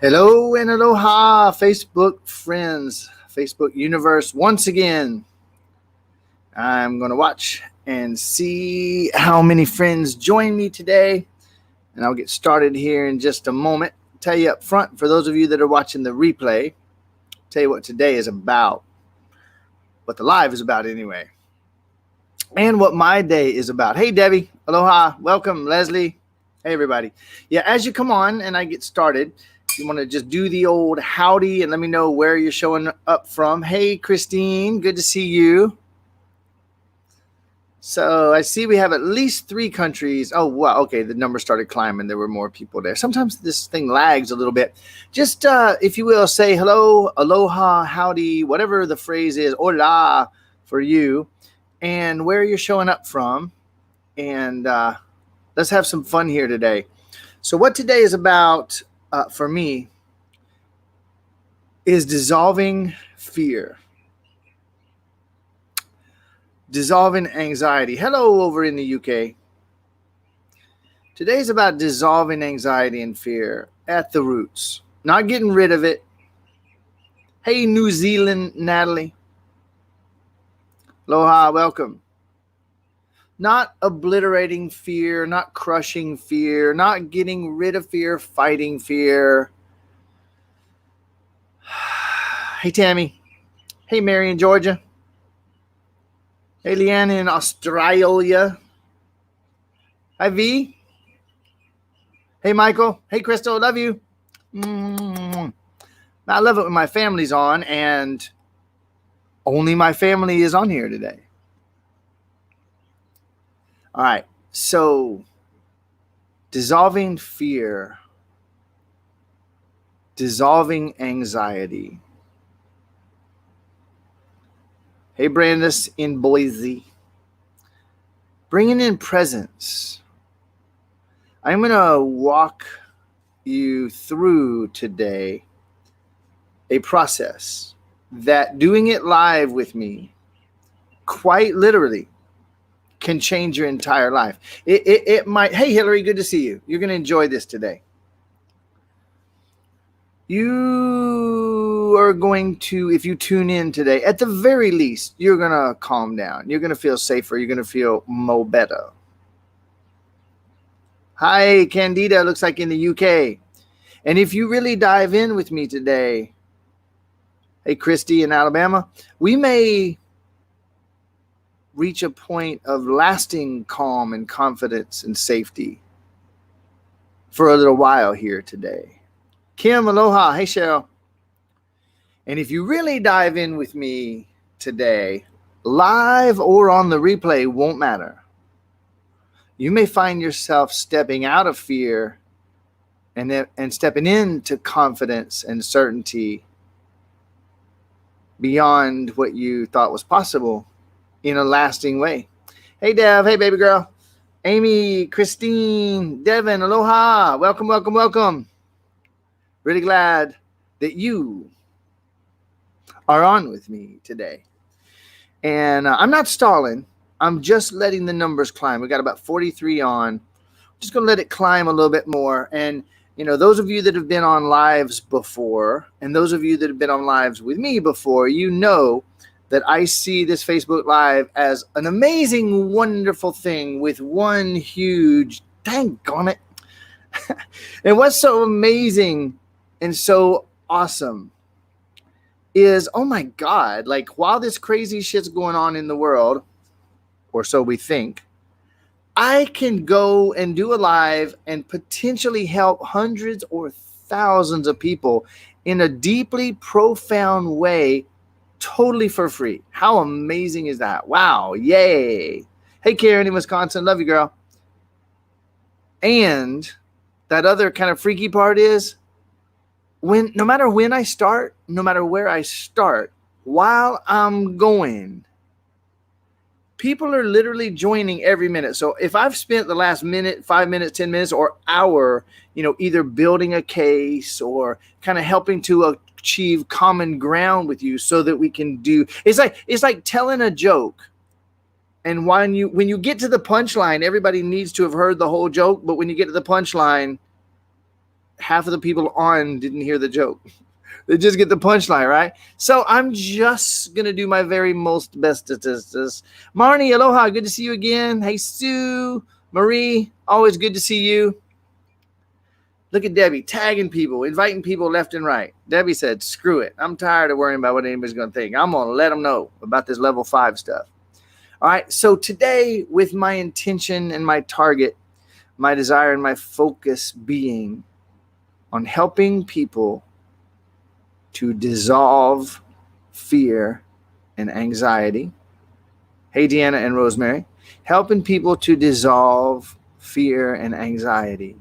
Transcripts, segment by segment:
Hello and aloha, Facebook friends, Facebook universe. Once again, I'm going to watch and see how many friends join me today. And I'll get started here in just a moment. Tell you up front, for those of you that are watching the replay, tell you what today is about, what the live is about anyway, and what my day is about. Hey, Debbie. Aloha. Welcome, Leslie. Hey, everybody. Yeah, as you come on and I get started, you want to just do the old howdy and let me know where you're showing up from. Hey, Christine, good to see you. So I see we have at least 3 countries. Oh, wow. Okay, the number started climbing. There were more people there. Sometimes this thing lags a little bit. Just, if you will, say hello, aloha, howdy, whatever the phrase is, hola for you, and where you're showing up from. And let's have some fun here today. So what today is about for me is dissolving fear. Dissolving anxiety. Hello over in the UK. Today's about dissolving anxiety and fear at the roots. Not getting rid of it. Hey, New Zealand, Natalie. Aloha, welcome. Not obliterating fear, not crushing fear, not getting rid of fear, fighting fear. Hey, Tammy. Hey, Mary in Georgia. Hey, Leanne in Australia. Hi, V. Hey, Michael. Hey, Crystal. Love you. I love it when my family's on, and only my family is on here today. All right. So, dissolving fear, dissolving anxiety. Hey, Brandis in Boise. Bringing in presence. I'm going to walk you through today a process that doing it live with me, quite literally, can change your entire life. It might. Hey, Hillary, good to see you. You're going to enjoy this today. You are going to, if you tune in today, at the very least, you're going to calm down. You're going to feel safer. You're going to feel mo better. Hi, Candida, looks like in the UK. And if you really dive in with me today, hey, Christy in Alabama, we may reach a point of lasting calm and confidence and safety for a little while here today. Kim, aloha. Hey, Cheryl. And if you really dive in with me today, live or on the replay, won't matter. You may find yourself stepping out of fear and stepping into confidence and certainty beyond what you thought was possible in a lasting way. Hey, Dev. Hey, baby girl. Amy, Christine, Devin, aloha. Welcome, welcome, welcome. Really glad that you are on with me today. And I'm not stalling. I'm just letting the numbers climb. We got about 43 on. Just going to let it climb a little bit more. And, you know, those of you that have been on lives before, and those of you that have been on lives with me before, you know that I see this Facebook Live as an amazing, wonderful thing with one huge, dang on it. And what's so amazing and so awesome is, oh my God, like while this crazy shit's going on in the world, or so we think, I can go and do a live and potentially help hundreds or thousands of people in a deeply profound way, totally for free. How amazing is that? Wow. Yay. Hey, Karen in Wisconsin. Love you, girl. And that other kind of freaky part is no matter when I start, no matter where I start, while I'm going, people are literally joining every minute. So if I've spent the last minute, 5 minutes, 10 minutes, or hour, you know, either building a case or kind of helping to achieve common ground with you so that we can do, it's like telling a joke. And when you get to the punchline, everybody needs to have heard the whole joke. But when you get to the punchline, half of the people on didn't hear the joke. They just get the punchline, right? So I'm just going to do my very most best to this. Marnie, aloha. Good to see you again. Hey, Sue, Marie, always good to see you. Look at Debbie tagging people, inviting people left and right. Debbie said, screw it. I'm tired of worrying about what anybody's going to think. I'm going to let them know about this level 5 stuff. All right. So today, with my intention and my target, my desire and my focus being on helping people to dissolve fear and anxiety. Hey, Deanna and Rosemary. Helping people to dissolve fear and anxiety.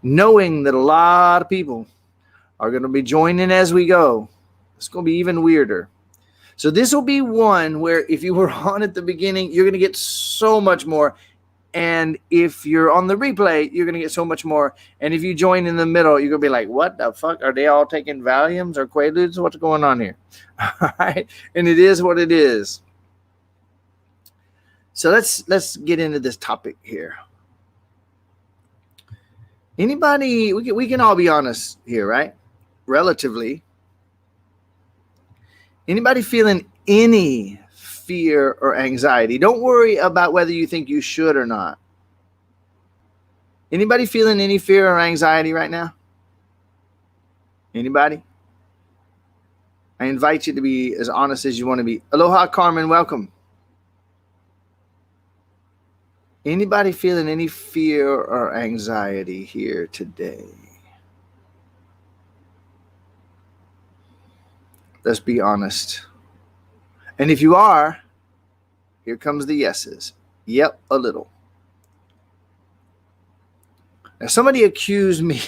Knowing that a lot of people are going to be joining as we go. It's going to be even weirder. So this will be one where if you were on at the beginning, you're going to get so much more. And if you're on the replay, you're going to get so much more. And if you join in the middle, you're going to be like, what the fuck? Are they all taking Valiums or Quaaludes? What's going on here? All right. And it is what it is. So let's get into this topic here. Anybody, we can all be honest here, right? Relatively. Anybody feeling any fear or anxiety? Don't worry about whether you think you should or not. Anybody feeling any fear or anxiety right now? Anybody? I invite you to be as honest as you want to be. Aloha, Carmen, welcome. Anybody feeling any fear or anxiety here today? Let's be honest. And if you are, here comes the yeses. Yep, a little. Now, somebody accused me.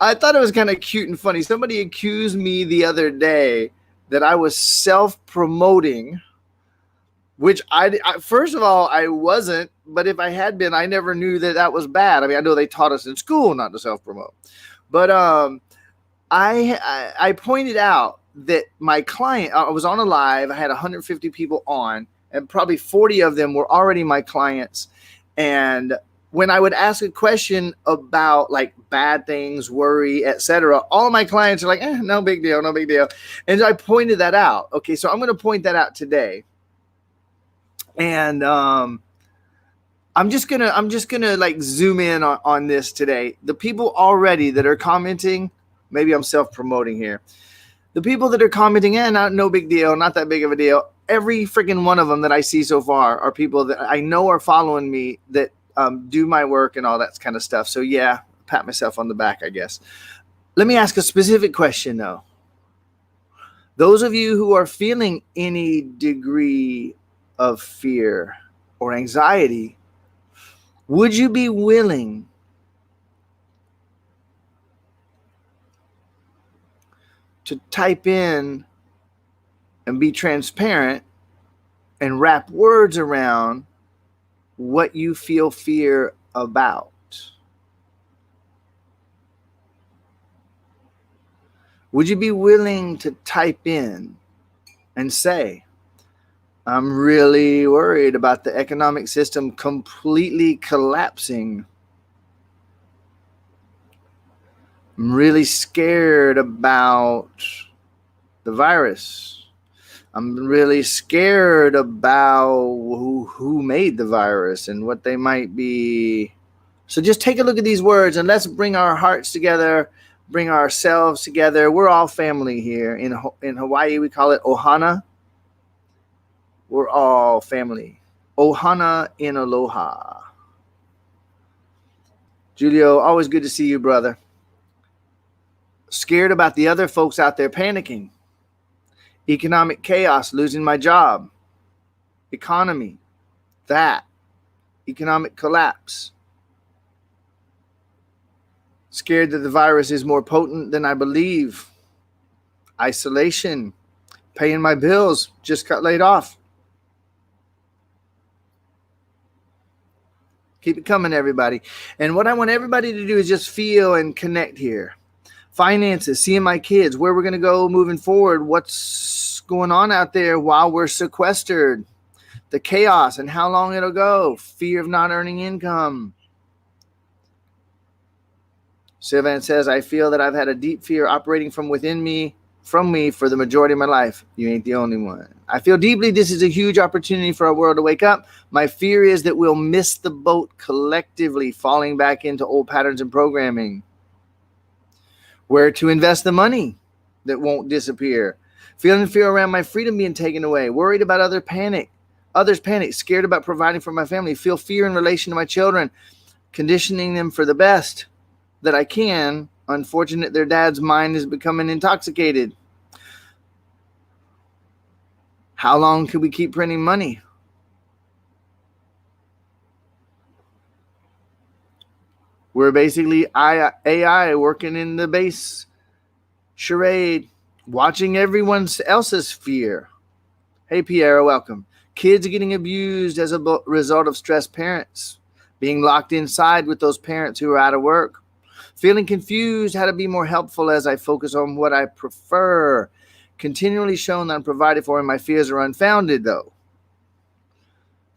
I thought it was kind of cute and funny. Somebody accused me the other day that I was self-promoting, which I first of all, I wasn't. But if I had been, I never knew that was bad. I mean, I know they taught us in school not to self-promote. But I pointed out that my client, I was on a live. I had 150 people on, and probably 40 of them were already my clients. And when I would ask a question about like bad things, worry, etc., all my clients are like, no big deal, no big deal. And I pointed that out. Okay, so I'm going to point that out today. And I'm just gonna like zoom in on this today. The people already that are commenting, maybe I'm self-promoting here. The people that are commenting, no big deal, not that big of a deal. Every freaking one of them that I see so far are people that I know are following me, that do my work and all that kind of stuff. So yeah, pat myself on the back, I guess. Let me ask a specific question though. Those of you who are feeling any degree of fear or anxiety, would you be willing to type in and be transparent and wrap words around what you feel fear about? Would you be willing to type in and say, I'm really worried about the economic system completely collapsing. I'm really scared about the virus. I'm really scared about who made the virus and what they might be. So just take a look at these words and let's bring our hearts together, bring ourselves together. We're all family here. In Hawaii, we call it ohana. We're all family. Ohana in aloha. Julio, always good to see you, brother. Scared about the other folks out there panicking. Economic chaos, losing my job. Economy, that. Economic collapse. Scared that the virus is more potent than I believe. Isolation. Paying my bills. Just got laid off. Keep it coming, everybody. And what I want everybody to do is just feel and connect here. Finances, seeing my kids, where we're going to go moving forward, what's going on out there while we're sequestered, the chaos and how long it'll go, fear of not earning income, Sylvan says, I feel that I've had a deep fear operating from me for the majority of my life. You ain't the only one. I feel deeply this is a huge opportunity for our world to wake up. My fear is that we'll miss the boat collectively, falling back into old patterns and programming. Where to invest the money that won't disappear. Feeling fear around my freedom being taken away. Worried about others panic. Scared about providing for my family. Feel fear in relation to my children. Conditioning them for the best that I can. Unfortunate their dad's mind is becoming intoxicated. How long can we keep printing money? We're basically AI working in the base charade, watching everyone else's fear. Hey, Pierre, welcome. Kids getting abused as a result of stressed parents. Being locked inside with those parents who are out of work. Feeling confused how to be more helpful as I focus on what I prefer. Continually shown that I'm provided for and my fears are unfounded, though.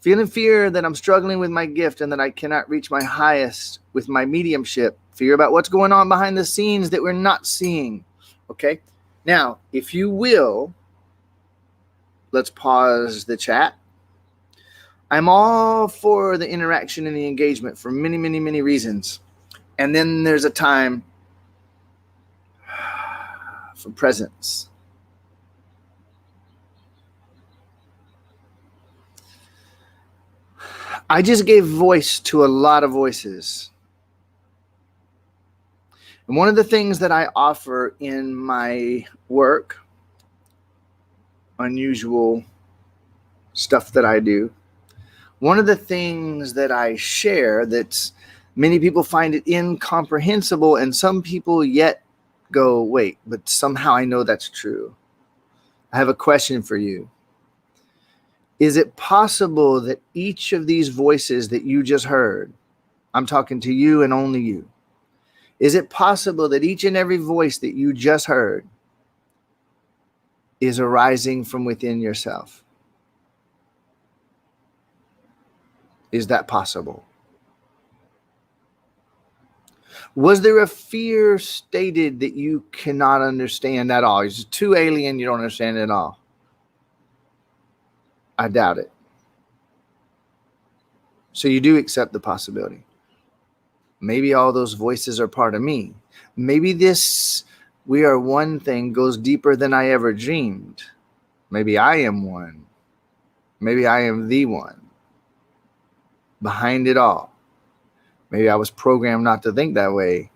Feeling fear that I'm struggling with my gift and that I cannot reach my highest with my mediumship. Fear about what's going on behind the scenes that we're not seeing. Okay? Now, if you will, let's pause the chat. I'm all for the interaction and the engagement for many, many, many reasons. And then there's a time for presence. I just gave voice to a lot of voices. And one of the things that I offer in my work, unusual stuff that I do, one of the things that I share that's many people find it incomprehensible, and some people yet go, wait, but somehow I know that's true. I have a question for you. Is it possible that each of these voices that you just heard, I'm talking to you and only you, is it possible that each and every voice that you just heard is arising from within yourself? Is that possible? Was there a fear stated that you cannot understand at all? It's too alien, you don't understand it at all. I doubt it. So you do accept the possibility. Maybe all those voices are part of me. Maybe this we are one thing goes deeper than I ever dreamed. Maybe I am one. Maybe I am the one behind it all. Maybe I was programmed not to think that way.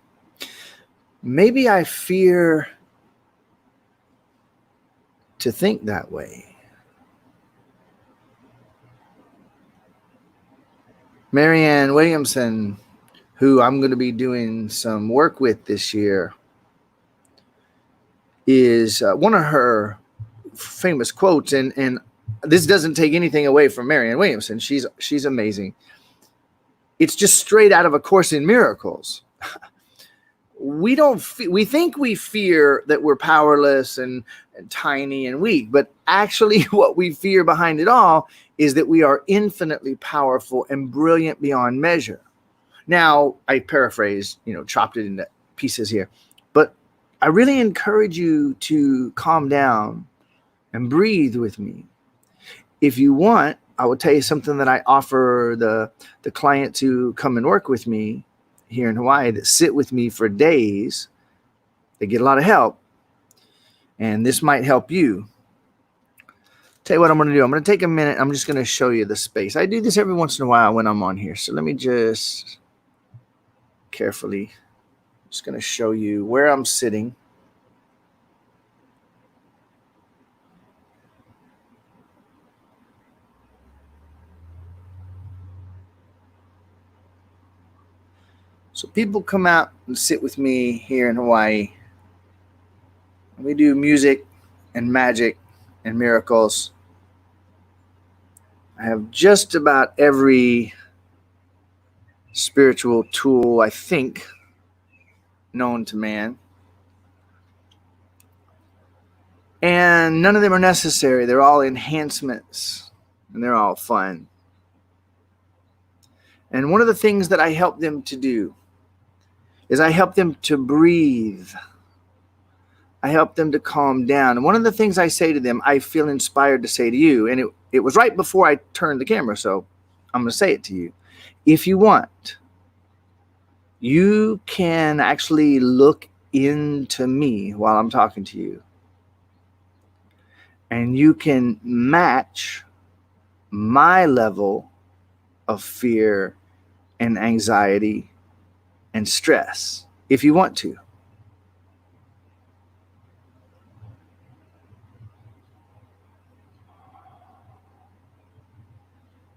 Maybe I fear to think that way. Marianne Williamson, who I'm going to be doing some work with this year, is one of her famous quotes, and this doesn't take anything away from Marianne Williamson. She's amazing. It's just straight out of A Course in Miracles. We think we fear that we're powerless and tiny and weak, but actually what we fear behind it all is that we are infinitely powerful and brilliant beyond measure. Now, I paraphrase, chopped it into pieces here, but I really encourage you to calm down and breathe with me. If you want, I will tell you something that I offer the clients who come and work with me here in Hawaii that sit with me for days. They get a lot of help, and this might help you. Tell you what I'm going to do. I'm going to take a minute. I'm just going to show you the space. I do this every once in a while when I'm on here. So let me just carefully, just going to show you where I'm sitting. So people come out and sit with me here in Hawaii. We do music and magic and miracles. I have just about every spiritual tool, I think, known to man. And none of them are necessary. They're all enhancements, and they're all fun. And one of the things that I help them to do is I help them to breathe. I help them to calm down. And one of the things I say to them, I feel inspired to say to you, and it was right before I turned the camera, so I'm going to say it to you. If you want, you can actually look into me while I'm talking to you. And you can match my level of fear and anxiety and stress if you want to.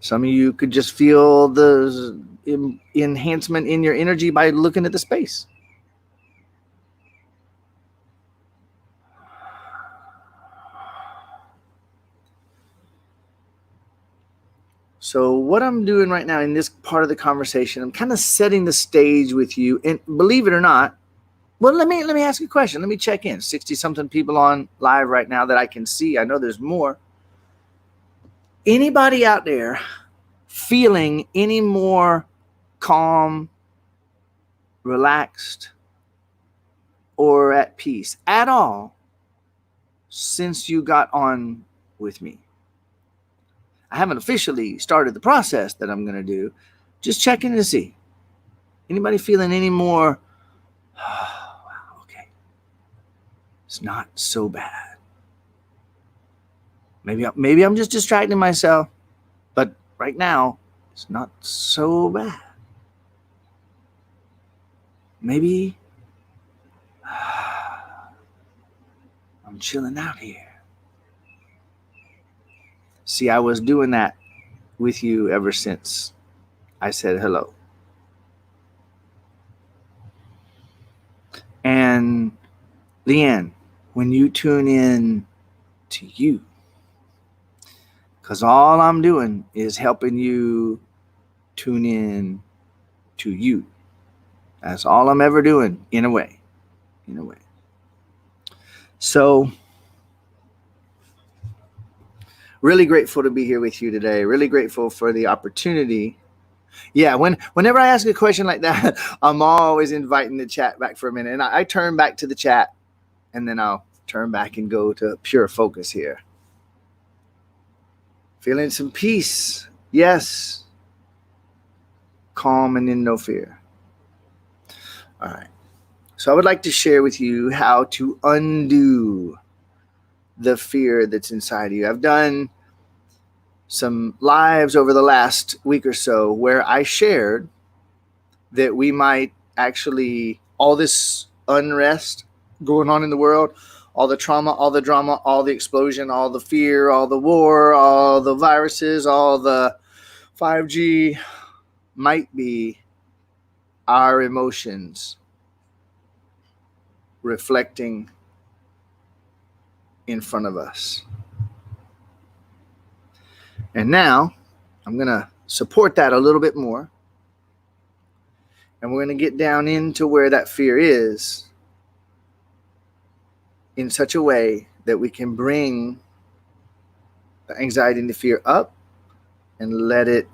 Some of you could just feel the enhancement in your energy by looking at the space. So what I'm doing right now in this part of the conversation, I'm kind of setting the stage with you. And believe it or not, well, let me ask you a question. Let me check in. 60-something people on live right now that I can see. I know there's more. Anybody out there feeling any more calm, relaxed, or at peace at all since you got on with me? I haven't officially started the process that I'm going to do. Just checking to see. Anybody feeling any more, okay, it's not so bad. Maybe I'm just distracting myself, but right now, it's not so bad. Maybe I'm chilling out here. See, I was doing that with you ever since I said hello. And Leanne, when you tune in to you, because all I'm doing is helping you tune in to you. That's all I'm ever doing, in a way. So, really grateful to be here with you today. Really grateful for the opportunity. Yeah, whenever I ask a question like that, I'm always inviting the chat back for a minute. And I turn back to the chat, and then I'll turn back and go to pure focus here. Feeling some peace. Yes. Calm and in no fear. All right. So I would like to share with you how to undo the fear that's inside of you. I've done some lives over the last week or so where I shared that we might actually, all this unrest going on in the world, all the trauma, all the drama, all the explosion, all the fear, all the war, all the viruses, all the 5G might be our emotions reflecting in front of us. And now I'm going to support that a little bit more. And we're going to get down into where that fear is in such a way that we can bring the anxiety and the fear up and let it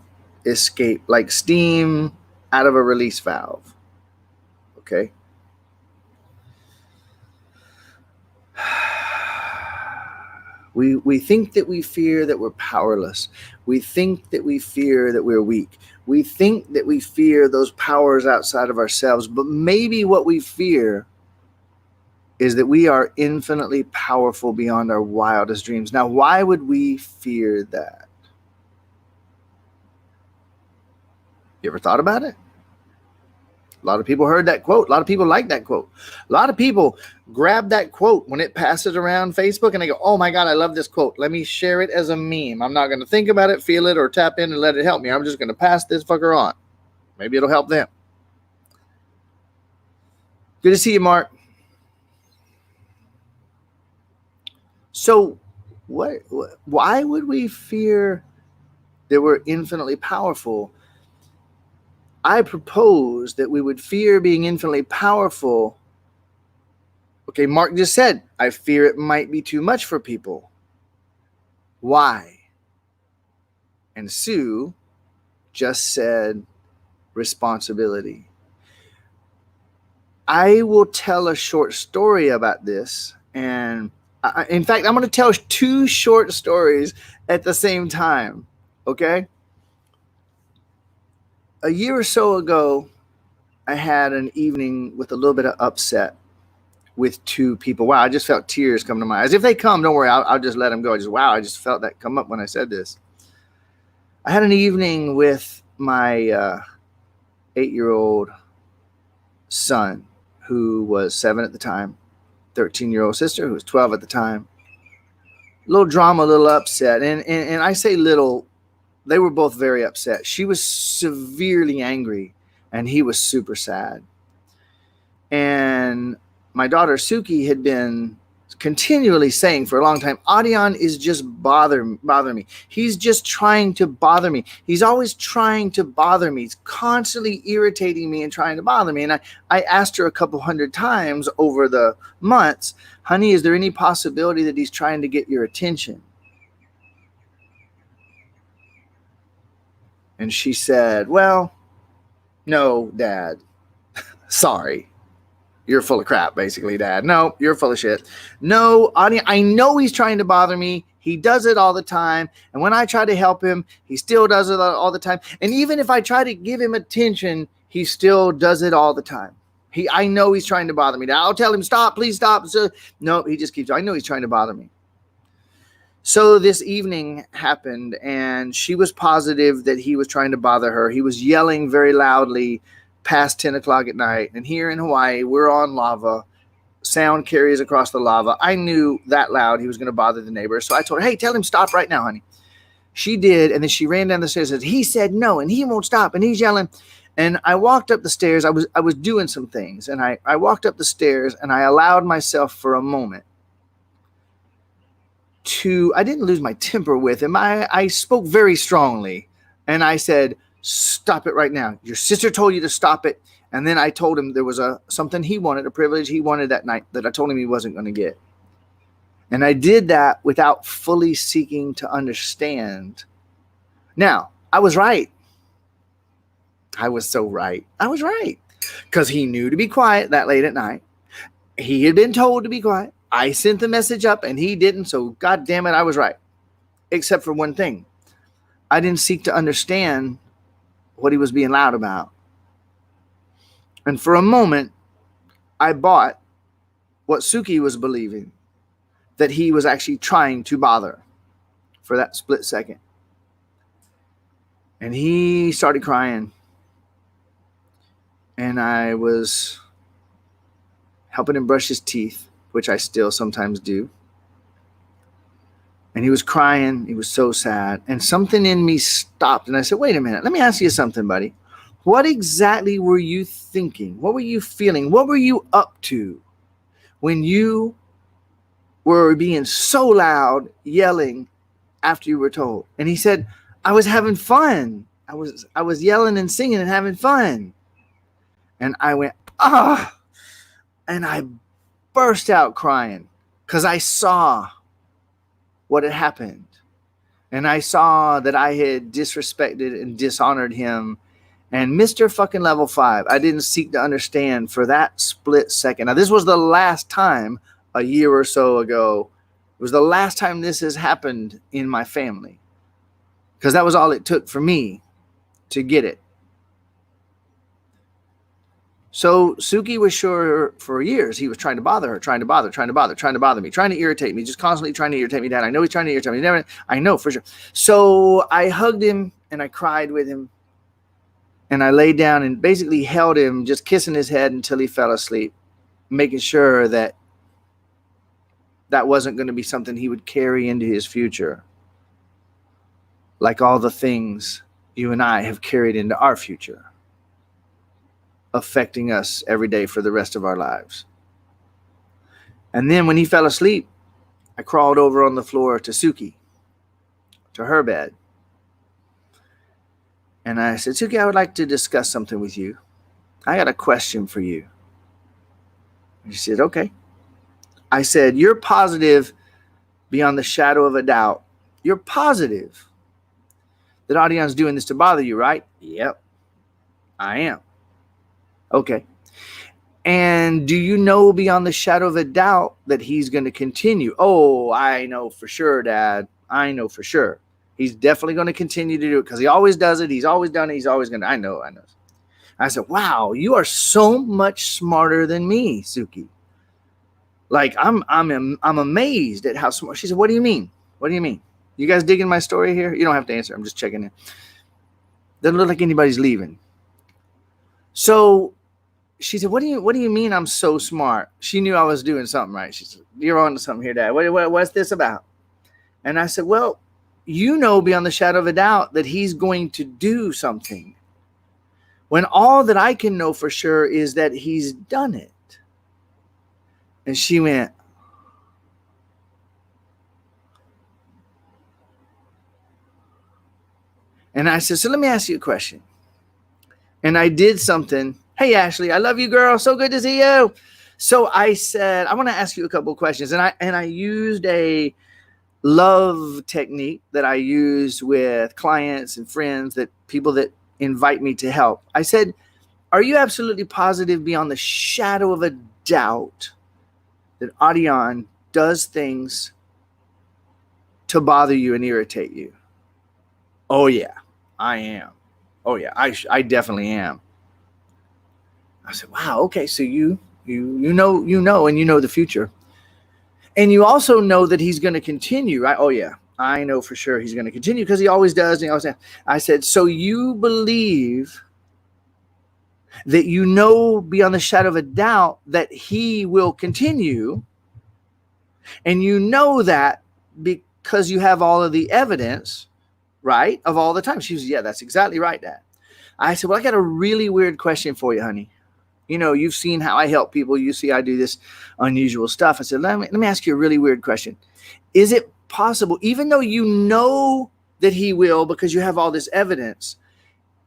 escape like steam out of a release valve. Okay? We think that we fear that we're powerless. We think that we fear that we're weak. We think that we fear those powers outside of ourselves. But maybe what we fear is that we are infinitely powerful beyond our wildest dreams. Now, why would we fear that? You ever thought about it? A lot of people heard that quote. A lot of people like that quote. A lot of people grab that quote when it passes around Facebook and they go, oh my God, I love this quote. Let me share it as a meme. I'm not going to think about it, feel it, or tap in and let it help me. I'm just going to pass this fucker on. Maybe it'll help them. Good to see you, Mark. So why would we fear that we're infinitely powerful? I propose that we would fear being infinitely powerful. Okay, Mark just said, I fear it might be too much for people. Why? And Sue just said responsibility. I will tell a short story about this. And in fact, I'm going to tell 2 short stories at the same time. Okay? A year or so ago, I had an evening with a little bit of upset with 2 people. Wow, I just felt tears come to my eyes. If they come, don't worry, I'll just let them go. Wow, I just felt that come up when I said this. I had an evening with my 8-year-old son, who was 7 at the time, 13-year-old sister, who was 12 at the time. A little drama, a little upset. And I say little, they were both very upset. She was severely angry, and he was super sad. And my daughter Suki had been continually saying for a long time, Adian is just bothering me. He's just trying to bother me. He's always trying to bother me. He's constantly irritating me and trying to bother me. And I asked her a couple hundred times over the months, honey, is there any possibility that he's trying to get your attention? And she said, well, no, Dad. Sorry. You're full of crap, basically, Dad. No, you're full of shit. No, I know he's trying to bother me. He does it all the time. And when I try to help him, he still does it all the time. And even if I try to give him attention, he still does it all the time. I know he's trying to bother me. I'll tell him, stop, please stop. So, no, he just keeps, I know he's trying to bother me. So this evening happened, and she was positive that he was trying to bother her. He was yelling very loudly past 10 o'clock at night. And here in Hawaii, we're on lava. Sound carries across the lava. I knew that loud he was going to bother the neighbors. So I told her, hey, tell him stop right now, honey. She did. And then she ran down the stairs and said, he said no, and he won't stop, and he's yelling. And I walked up the stairs. I was doing some things. And I walked up the stairs, and I allowed myself for a moment I didn't lose my temper with him. I spoke very strongly. And I said, stop it right now. Your sister told you to stop it. And then I told him there was something he wanted, a privilege he wanted that night that I told him he wasn't going to get. And I did that without fully seeking to understand. Now, I was right. I was so right. I was right. Because he knew to be quiet that late at night. He had been told to be quiet. I sent the message up and he didn't. So, God damn it, I was right. Except for one thing. I didn't seek to understand what he was being loud about. And for a moment, I bought what Suki was believing, that he was actually trying to bother for that split second. And he started crying. And I was helping him brush his teeth, which I still sometimes do. And he was crying. He was so sad. And something in me stopped. And I said, wait a minute. Let me ask you something, buddy. What exactly were you thinking? What were you feeling? What were you up to when you were being so loud, yelling after you were told? And he said, I was having fun. I was yelling and singing and having fun. And I went, ah. And I burst out crying because I saw what had happened. And I saw that I had disrespected and dishonored him. And Mr. fucking level 5, I didn't seek to understand for that split second. Now, this was the last time a year or so ago. It was the last time this has happened in my family. Because that was all it took for me to get it. So Suki was sure for years he was trying to bother her, trying to bother me, trying to irritate me, just constantly trying to irritate me. Dad, I know he's trying to irritate me. I know for sure. So I hugged him and I cried with him. And I laid down and basically held him, just kissing his head until he fell asleep, making sure that that wasn't going to be something he would carry into his future. Like all the things you and I have carried into our future, affecting us every day for the rest of our lives. And then when he fell asleep, I crawled over on the floor to Suki, to her bed. And I said, Suki, I would like to discuss something with you. I got a question for you. And she said, okay. I said, you're positive beyond the shadow of a doubt. You're positive that Adian's doing this to bother you, right? Yep, I am. Okay. And do you know beyond the shadow of a doubt that he's going to continue? Oh, I know for sure, Dad. I know for sure. He's definitely going to continue to do it because he always does it. He's always done it. He's always going to. I know. I said, wow, you are so much smarter than me, Suki. Like, I'm amazed at how smart. She said, what do you mean? What do you mean? You guys digging my story here? You don't have to answer. I'm just checking in. Doesn't look like anybody's leaving. So she said, what do you mean I'm so smart? She knew I was doing something right. She said, you're on to something here, Dad. What's this about? And I said, well, you know beyond the shadow of a doubt that he's going to do something, when all that I can know for sure is that he's done it. And she went, and I said, so let me ask you a question. And I did something. Hey, Ashley, I love you, girl. So good to see you. So I said, I want to ask you a couple of questions. And I used a love technique that I use with clients and friends, that people that invite me to help. I said, are you absolutely positive beyond the shadow of a doubt that Adian does things to bother you and irritate you? Oh, yeah, I am. Oh, yeah, I definitely am. I said, wow, okay, so you know, and you know the future. And you also know that he's going to continue, right? Oh, yeah, I know for sure he's going to continue because he always does. And he always does. I said, so you believe that you know beyond the shadow of a doubt that he will continue, and you know that because you have all of the evidence, right, of all the time. She was, yeah, that's exactly right, Dad. I said, well, I got a really weird question for you, honey. You know, you've seen how I help people. You see I do this unusual stuff. I said, let me ask you a really weird question. Is it possible, even though you know that he will because you have all this evidence,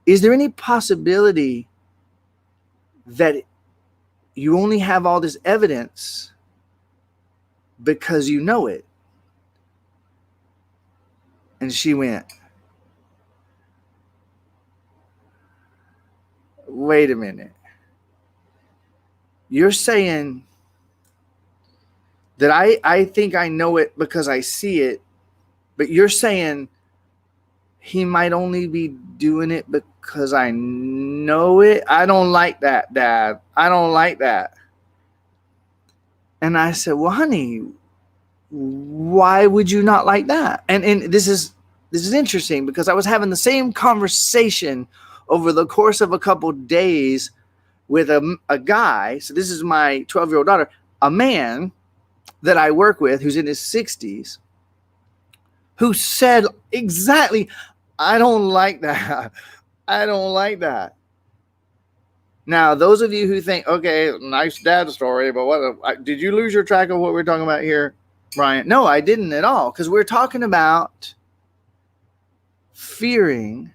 is there any possibility that you only have all this evidence because you know it? And she went, wait a minute. You're saying that I think I know it because I see it, but you're saying he might only be doing it because I know it? I don't like that, Dad. I don't like that. And I said, well, honey, why would you not like that? And this is interesting because I was having the same conversation over the course of a couple of days with a guy. So this is my 12-year-old daughter, a man that I work with who's in his 60s, who said exactly, I don't like that. I don't like that. Now, those of you who think, okay, nice dad story, but what did you lose your track of what we're talking about here, Brian? No, I didn't at all, because we're talking about fearing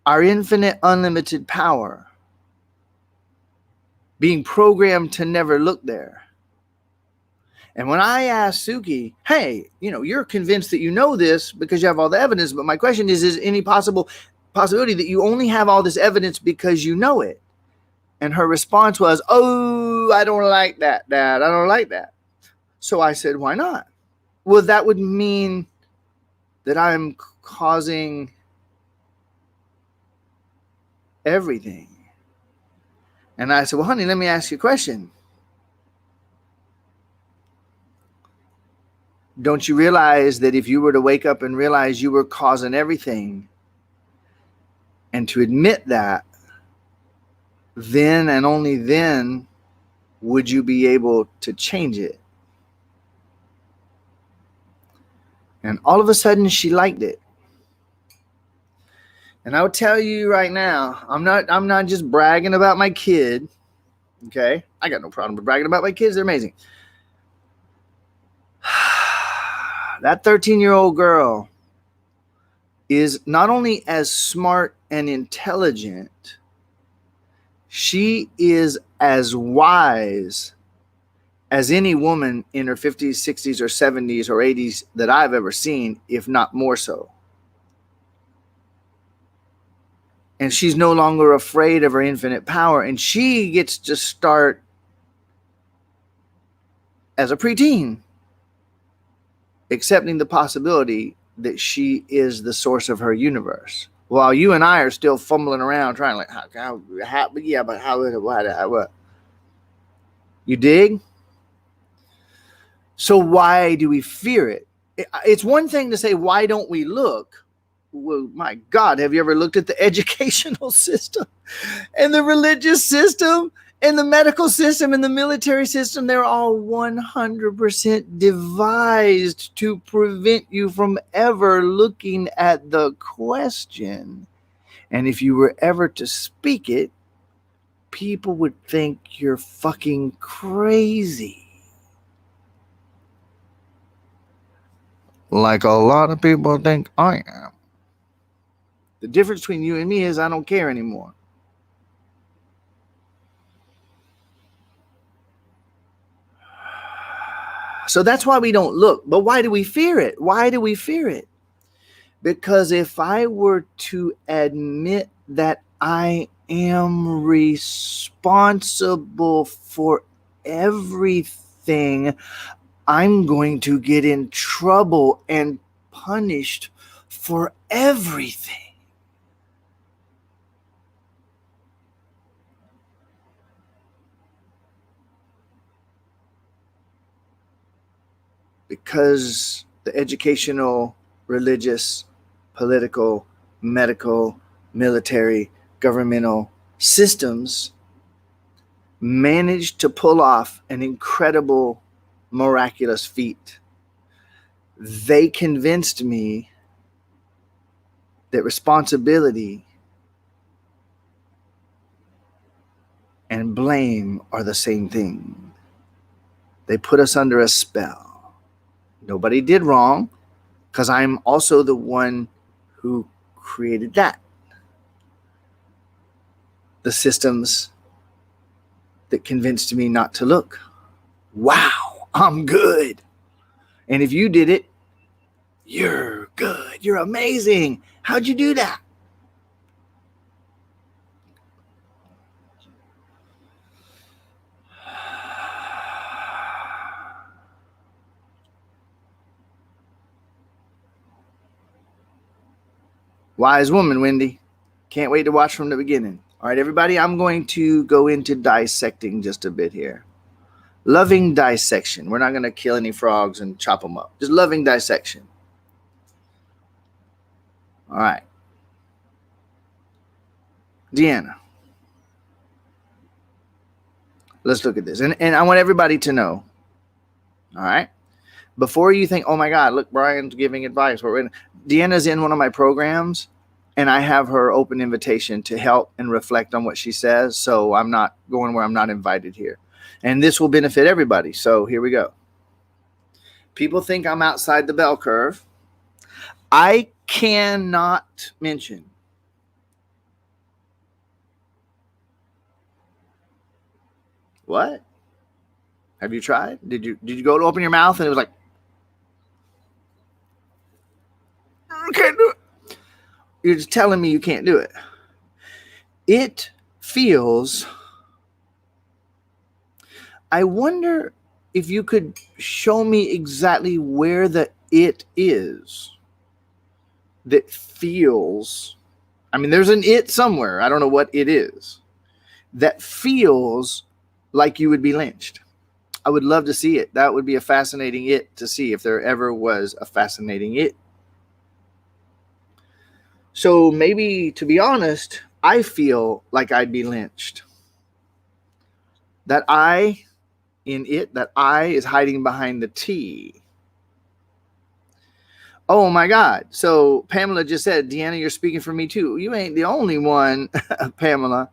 our infinite, unlimited power, being programmed to never look there. And when I asked Suki, hey, you know, you're convinced that you know this because you have all the evidence, but my question is any possibility that you only have all this evidence because you know it? And her response was, oh, I don't like that, Dad. I don't like that. So I said, why not? Well, that would mean that I'm causing everything. And I said, well, honey, let me ask you a question. Don't you realize that if you were to wake up and realize you were causing everything, and to admit that, then and only then would you be able to change it? And all of a sudden she liked it. And I'll tell you right now, I'm not just bragging about my kid. Okay? I got no problem with bragging about my kids. They're amazing. That 13-year-old girl is not only as smart and intelligent, she is as wise as any woman in her 50s, 60s, or 70s, or 80s that I've ever seen, if not more so. And she's no longer afraid of her infinite power, and she gets to start as a preteen, accepting the possibility that she is the source of her universe. While you and I are still fumbling around trying, like, yeah, but how, what? You dig? So why do we fear it? It's one thing to say, why don't we look? Well, my God, have you ever looked at the educational system and the religious system and the medical system and the military system? They're all 100% devised to prevent you from ever looking at the question. And if you were ever to speak it, people would think you're fucking crazy. Like a lot of people think I am. The difference between you and me is I don't care anymore. So that's why we don't look. But why do we fear it? Why do we fear it? Because if I were to admit that I am responsible for everything, I'm going to get in trouble and punished for everything. Because the educational, religious, political, medical, military, governmental systems managed to pull off an incredible, miraculous feat. They convinced me that responsibility and blame are the same thing. They put us under a spell. Nobody did wrong, because I'm also the one who created that. The systems that convinced me not to look. Wow, I'm good. And if you did it, you're good. You're amazing. How'd you do that? Wise woman, Wendy. Can't wait to watch from the beginning. All right, everybody, I'm going to go into dissecting just a bit here. Loving dissection. We're not going to kill any frogs and chop them up. Just loving dissection. All right. Deanna. Let's look at this. And I want everybody to know, all right, before you think, oh my God, look, Brian's giving advice. Deanna's in one of my programs, and I have her open invitation to help and reflect on what she says. So I'm not going where I'm not invited here. And this will benefit everybody. So here we go. People think I'm outside the bell curve. I cannot mention what? Have you tried? Did you go to open your mouth and it was like, I can't do it. You're just telling me you can't do it. It feels, I wonder if you could show me exactly where the it is that feels, I mean, there's an it somewhere. I don't know what it is that feels like you would be lynched. I would love to see it. That would be a fascinating it to see, if there ever was a fascinating it. So maybe, to be honest, I feel like I'd be lynched. That I, in it, that I is hiding behind the T. Oh my God. So Pamela just said, Deanna, you're speaking for me too. You ain't the only one, Pamela,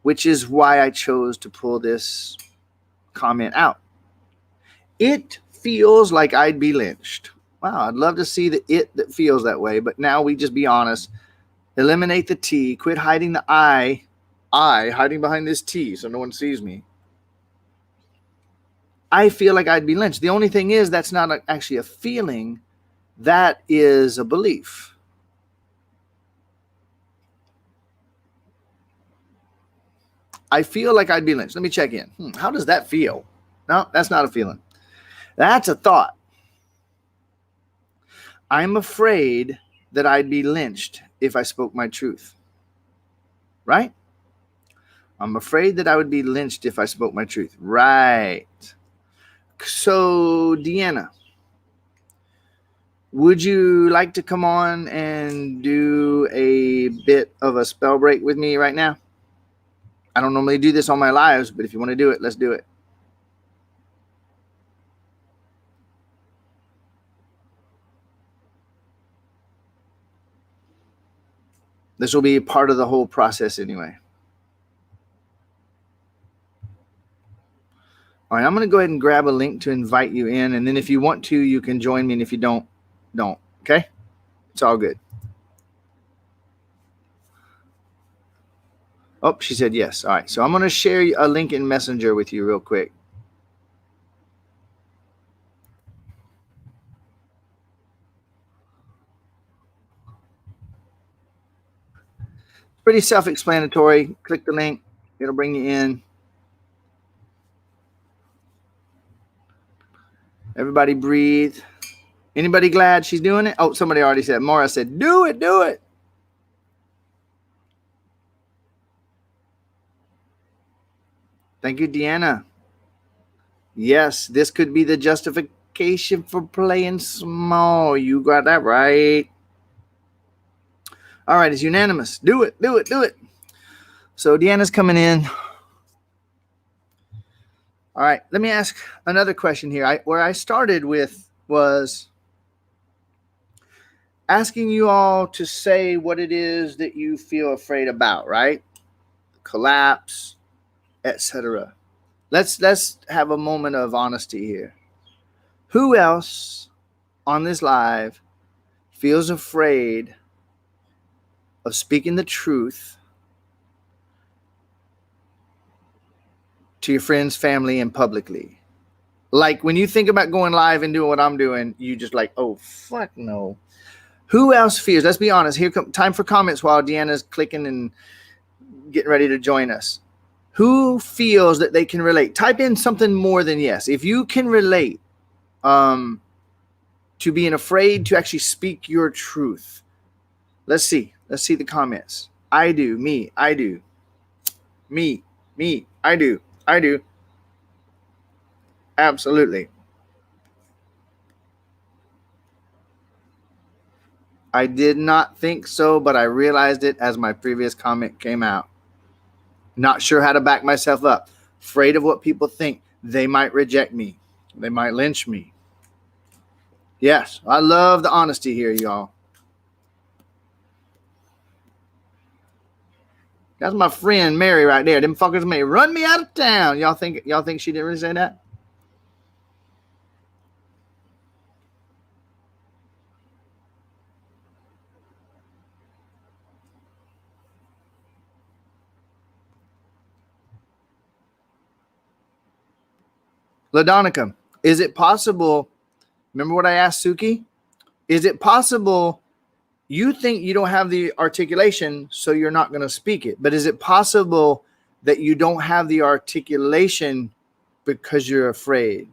which is why I chose to pull this comment out. It feels like I'd be lynched. Wow, I'd love to see the it that feels that way, but now we just be honest. Eliminate the T, quit hiding the I hiding behind this T so no one sees me. I feel like I'd be lynched. The only thing is, that's not actually a feeling, that is a belief. I feel like I'd be lynched. Let me check in. How does that feel? No, that's not a feeling. That's a thought. I'm afraid that I'd be lynched if I spoke my truth. Right? I'm afraid that I would be lynched if I spoke my truth. Right. So, Deanna, would you like to come on and do a bit of a spell break with me right now? I don't normally do this on my lives, but if you want to do it, let's do it. This will be part of the whole process anyway. All right, I'm going to go ahead and grab a link to invite you in. And then if you want to, you can join me. And if you don't, don't. Okay? It's all good. Oh, she said yes. All right. So I'm going to share a link in Messenger with you real quick. Pretty self-explanatory. Click the link. It'll bring you in. Everybody breathe. Anybody glad she's doing it? Oh, somebody already said. Mara said, do it, do it. Thank you, Deanna. Yes, this could be the justification for playing small. You got that right. All right, it's unanimous. Do it, do it, do it. So Deanna's coming in. All right, let me ask another question here. Where I started with was asking you all to say what it is that you feel afraid about, right? Collapse, etc. Let's have a moment of honesty here. Who else on this live feels afraid of speaking the truth to your friends, family, and publicly? Like when you think about going live and doing what I'm doing, you just like, oh, fuck no. Who else fears? Let's be honest. Here come time for comments while Deanna's clicking and getting ready to join us. Who feels that they can relate? Type in something more than yes. If you can relate to being afraid to actually speak your truth. Let's see. Let's see the comments. I do. Me. I do. Me. I do. I do. Absolutely. I did not think so, but I realized it as my previous comment came out. Not sure how to back myself up. Afraid of what people think. They might reject me. They might lynch me. Yes, I love the honesty here, y'all. That's my friend Mary right there. Them fuckers may run me out of town. Y'all think she didn't really say that? Ladonica, is it possible? Remember what I asked Suki? Is it possible you think you don't have the articulation, so you're not going to speak it? But is it possible that you don't have the articulation because you're afraid?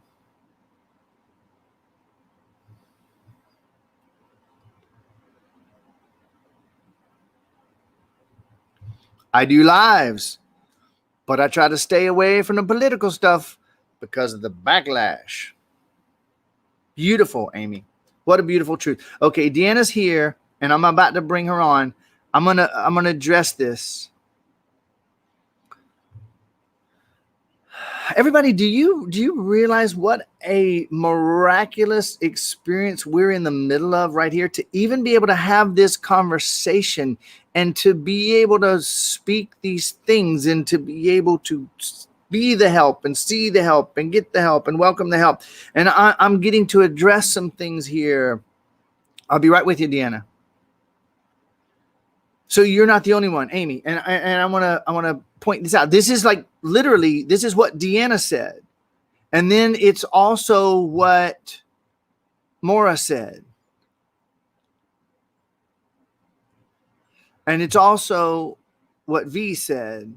I do lives, but I try to stay away from the political stuff because of the backlash. Beautiful, Amy. What a beautiful truth. Okay, Deanna's here, and I'm about to bring her on. I'm gonna address this. Everybody, do you realize what a miraculous experience we're in the middle of right here, to even be able to have this conversation and to be able to speak these things and to be able to be the help and see the help and get the help and welcome the help. And I'm getting to address some things here. I'll be right with you, Deanna. So you're not the only one, Amy. And I want to point this out. This is like literally, this is what Deanna said. And then it's also what Maura said. And it's also what V said.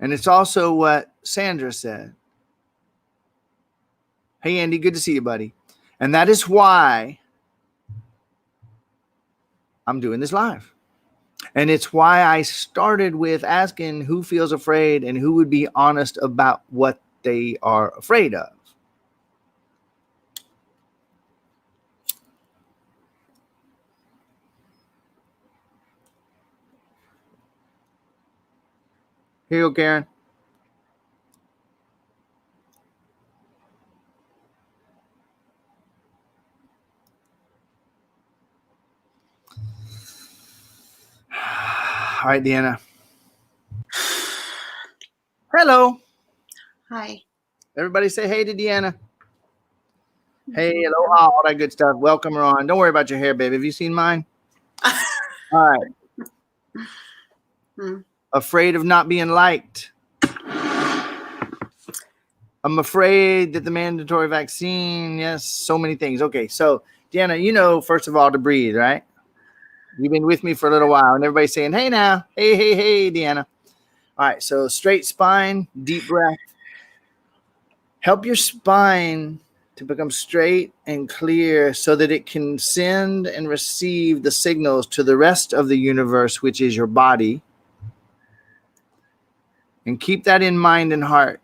And it's also what Sandra said. Hey, Andy, good to see you, buddy. And that is why I'm doing this live. And it's why I started with asking who feels afraid and who would be honest about what they are afraid of. Here you go, Karen. All right, Deanna. Hello. Hi. Everybody say hey to Deanna. Hey, aloha, all that good stuff. Welcome her on. Don't worry about your hair, baby. Have you seen mine? All right. Afraid of not being liked. I'm afraid that the mandatory vaccine, yes, so many things. Okay, so Deanna, first of all, to breathe, right? You've been with me for a little while, and everybody's saying, hey now, hey, Deanna. All right, so straight spine, deep breath. Help your spine to become straight and clear so that it can send and receive the signals to the rest of the universe, which is your body. And keep that in mind and heart.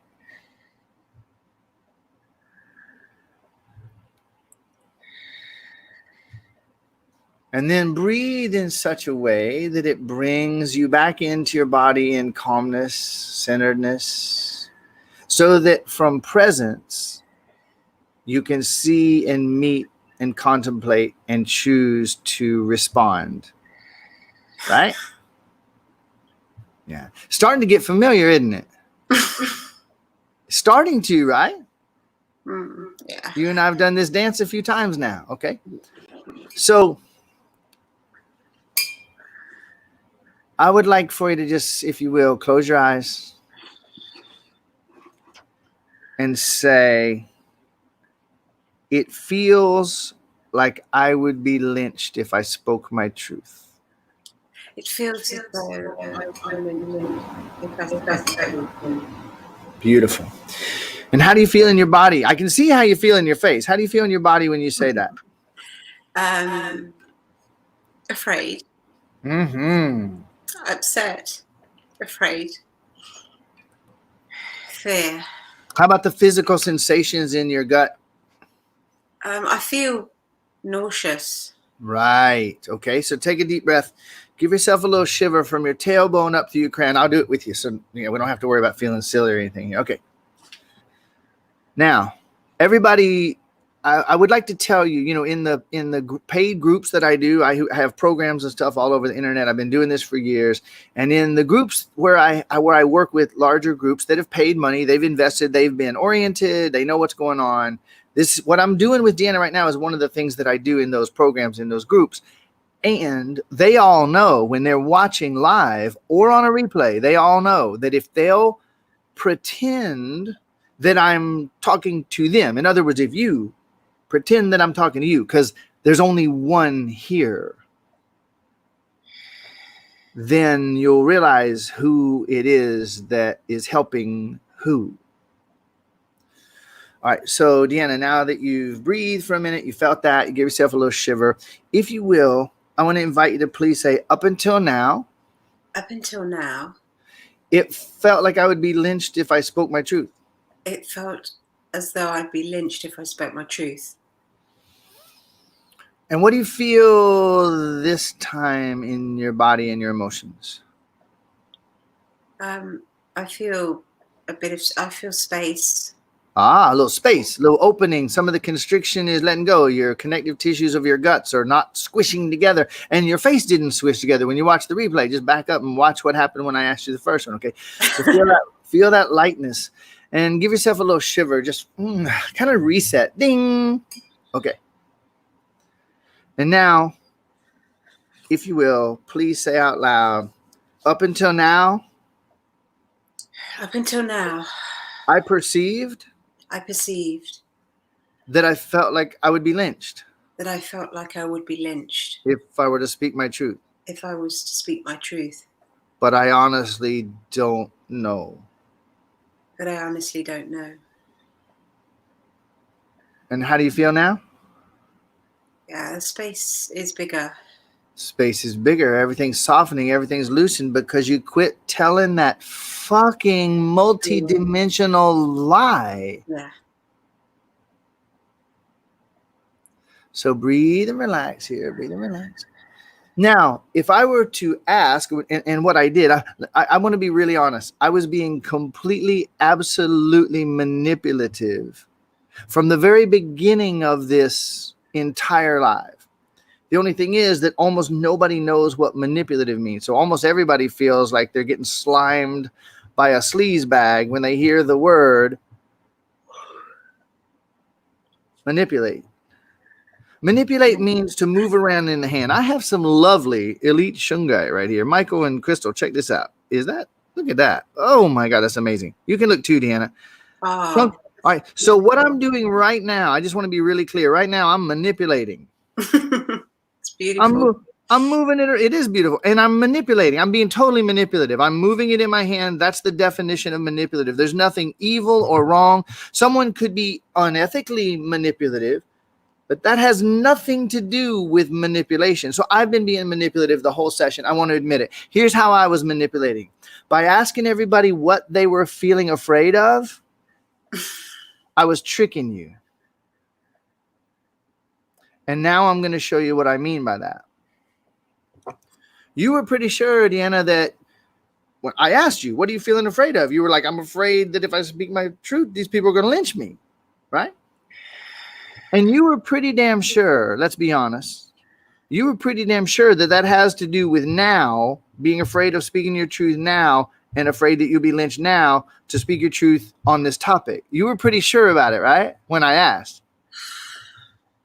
And then breathe in such a way that it brings you back into your body in calmness, centeredness, so that from presence, you can see and meet and contemplate and choose to respond. Right? Yeah. Starting to get familiar, isn't it? Starting to, right? Yeah. You and I have done this dance a few times now. Okay. So I would like for you to just, if you will, close your eyes and say, it feels like I would be lynched if I spoke my truth. It feels as though I would be lynched if I spoke my truth. Beautiful. And how do you feel in your body? I can see how you feel in your face. How do you feel in your body when you say that? Afraid. Upset. Afraid. Fear. How about the physical sensations in your gut? I feel nauseous. Right. Okay. So take a deep breath. Give yourself a little shiver from your tailbone up to your crown. I'll do it with you. So we don't have to worry about feeling silly or anything. Okay. Now, everybody, I would like to tell you, in the paid groups that I do, I have programs and stuff all over the internet. I've been doing this for years. And in the groups where I work with larger groups that have paid money, they've invested, they've been oriented, they know what's going on. This, what I'm doing with Deanna right now, is one of the things that I do in those programs, in those groups. And they all know when they're watching live or on a replay, they all know that if they'll pretend that I'm talking to them, in other words, if you pretend that I'm talking to you, because there's only one here, then you'll realize who it is that is helping who. All right, so Deanna, now that you've breathed for a minute, you felt that, you gave yourself a little shiver. If you will, I want to invite you to please say, up until now. Up until now. It felt like I would be lynched if I spoke my truth. It felt as though I'd be lynched if I spoke my truth. And what do you feel this time in your body and your emotions? I feel I feel space. A little space, a little opening. Some of the constriction is letting go. Your connective tissues of your guts are not squishing together, and your face didn't squish together. When you watch the replay, just back up and watch what happened when I asked you the first one, okay? So feel that lightness, and give yourself a little shiver. Just kind of reset. Ding. Okay. And now, if you will, please say out loud, up until now. Up until now. I perceived that I felt like I would be lynched. That I felt like I would be lynched. If I were to speak my truth. If I was to speak my truth. But I honestly don't know. But I honestly don't know. And how do you feel now? Yeah, the space is bigger. Space is bigger. Everything's softening. Everything's loosened because you quit telling that fucking multi-dimensional lie. Yeah. So breathe and relax here. Breathe and relax. Now, if I were to ask, and what I did, I want to be really honest. I was being completely, absolutely manipulative from the very beginning of this entire live. The only thing is that almost nobody knows what manipulative means. So almost everybody feels like they're getting slimed by a sleaze bag when they hear the word manipulate. Manipulate means to move around in the hand. I have some lovely elite shungai right here. Michael and Crystal, check this out. Is that? Look at that. Oh my God, that's amazing. You can look too, Deanna. Oh. All right. So what I'm doing right now, I just want to be really clear. Right now, I'm manipulating. It's beautiful. I'm moving it. It is beautiful. And I'm manipulating. I'm being totally manipulative. I'm moving it in my hand. That's the definition of manipulative. There's nothing evil or wrong. Someone could be unethically manipulative, but that has nothing to do with manipulation. So I've been being manipulative the whole session. I want to admit it. Here's how I was manipulating. By asking everybody what they were feeling afraid of, I was tricking you. And now I'm going to show you what I mean by that. You were pretty sure, Deanna, that when I asked you, what are you feeling afraid of? You were like, I'm afraid that if I speak my truth, these people are going to lynch me, right? And you were pretty damn sure, let's be honest, you were pretty damn sure that that has to do with now, being afraid of speaking your truth now and afraid that you'll be lynched now to speak your truth on this topic. You were pretty sure about it, right? When I asked.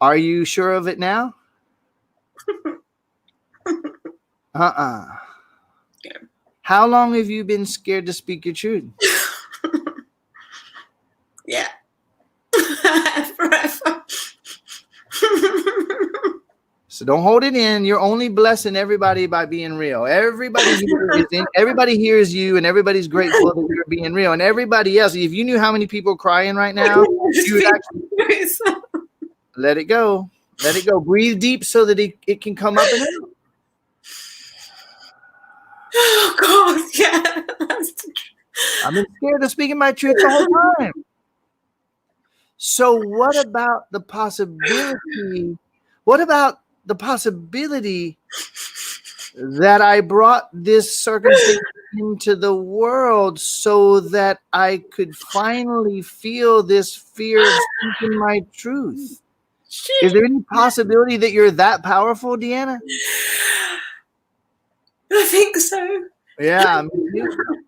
Are you sure of it now? Uh-uh. Yeah. How long have you been scared to speak your truth? Yeah. Forever. So don't hold it in. You're only blessing everybody by being real. Everybody hears you, and everybody's grateful that you're being real. And everybody else, if you knew how many people are crying right now, you would actually let it go. Let it go. Breathe deep so that it can come up and out. Oh God, yeah. That's the truth. I've been scared of speaking my truth the whole time. So what about the possibility? What about the possibility that I brought this circumstance into the world so that I could finally feel this fear of speaking my truth? Is there any possibility that you're that powerful, Deanna? I think so. Yeah, me too.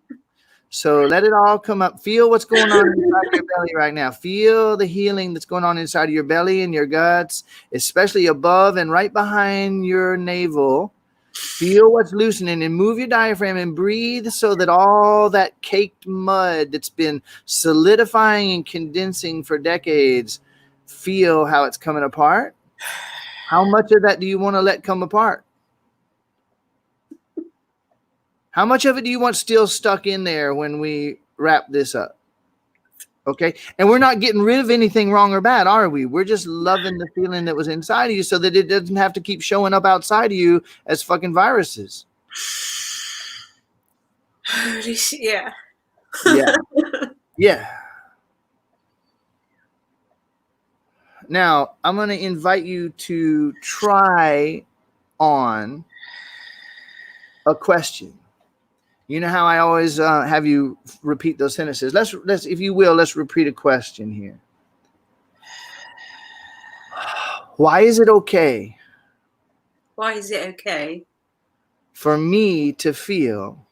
So let it all come up. Feel what's going on inside your belly right now. Feel the healing that's going on inside of your belly and your guts, especially above and right behind your navel. Feel what's loosening and move your diaphragm and breathe so that all that caked mud that's been solidifying and condensing for decades, feel how it's coming apart. How much of that do you want to let come apart? How much of it do you want still stuck in there when we wrap this up? Okay. And we're not getting rid of anything wrong or bad, are we? We're just loving the feeling that was inside of you so that it doesn't have to keep showing up outside of you as fucking viruses. Holy shit, yeah. Yeah. Yeah. Now, I'm going to invite you to try on a question. You know how I always have you repeat those sentences. Let's, if you will, let's repeat a question here. Why is it okay? Why is it okay For me to feel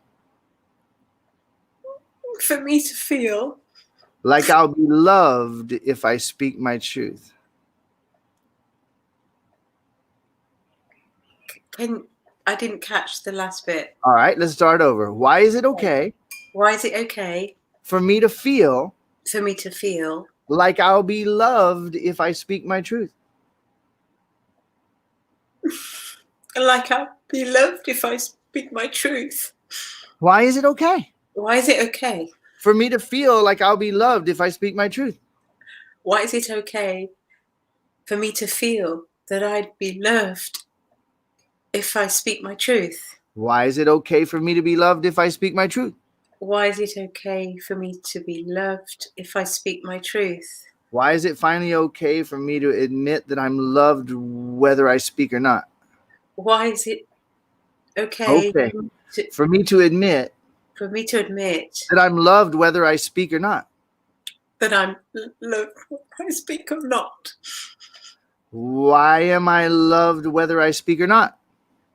like I'll be loved if I speak my truth? I didn't catch the last bit. All right, let's start over. Why is it okay? Why is it okay for me to feel like I'll be loved if I speak my truth? Like I'll be loved if I speak my truth. Why is it okay? Why is it okay? for me to feel like I'll be loved if I speak my truth? Why is it okay for me to feel that I'd be loved if I speak my truth? Why is it okay for me to be loved if I speak my truth? Why is it okay for me to be loved if I speak my truth? Why is it finally okay for me to admit that I'm loved whether I speak or not? Why is it okay for me to admit that I'm loved whether I speak or not? I'm loved whether I speak or not? Why am I loved whether I speak or not?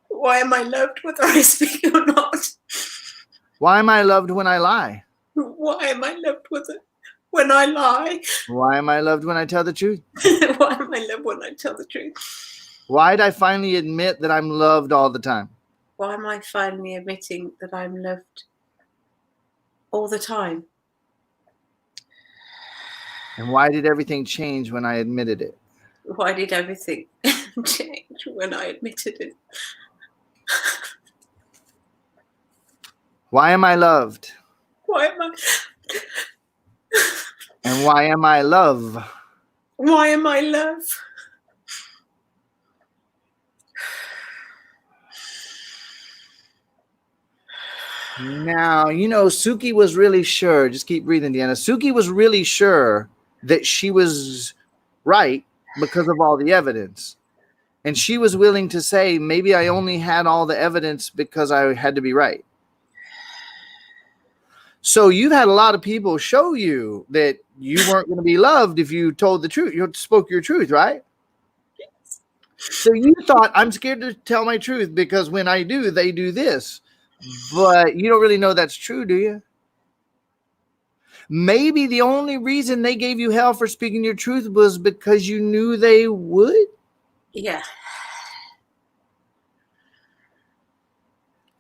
Why am I loved whether I speak or not? Why am I loved when I lie? Why am I loved when I lie? Why am I loved when I tell the truth? Why am I loved when I tell the truth? Why did I finally admit that I'm loved all the time? Why am I finally admitting that I'm loved all the time? And why did everything change when I admitted it? Why did everything change when I admitted it? Why am I loved? Why am I? And why am I love? Why am I love? Now, Suki was really sure. Just keep breathing, Deanna. Suki was really sure that she was right because of all the evidence. And she was willing to say, maybe I only had all the evidence because I had to be right. So you've had a lot of people show you that you weren't going to be loved if you told the truth. You spoke your truth, right? Yes. So you thought, I'm scared to tell my truth because when I do, they do this. But you don't really know that's true, do you? Maybe the only reason they gave you hell for speaking your truth was because you knew they would. Yeah.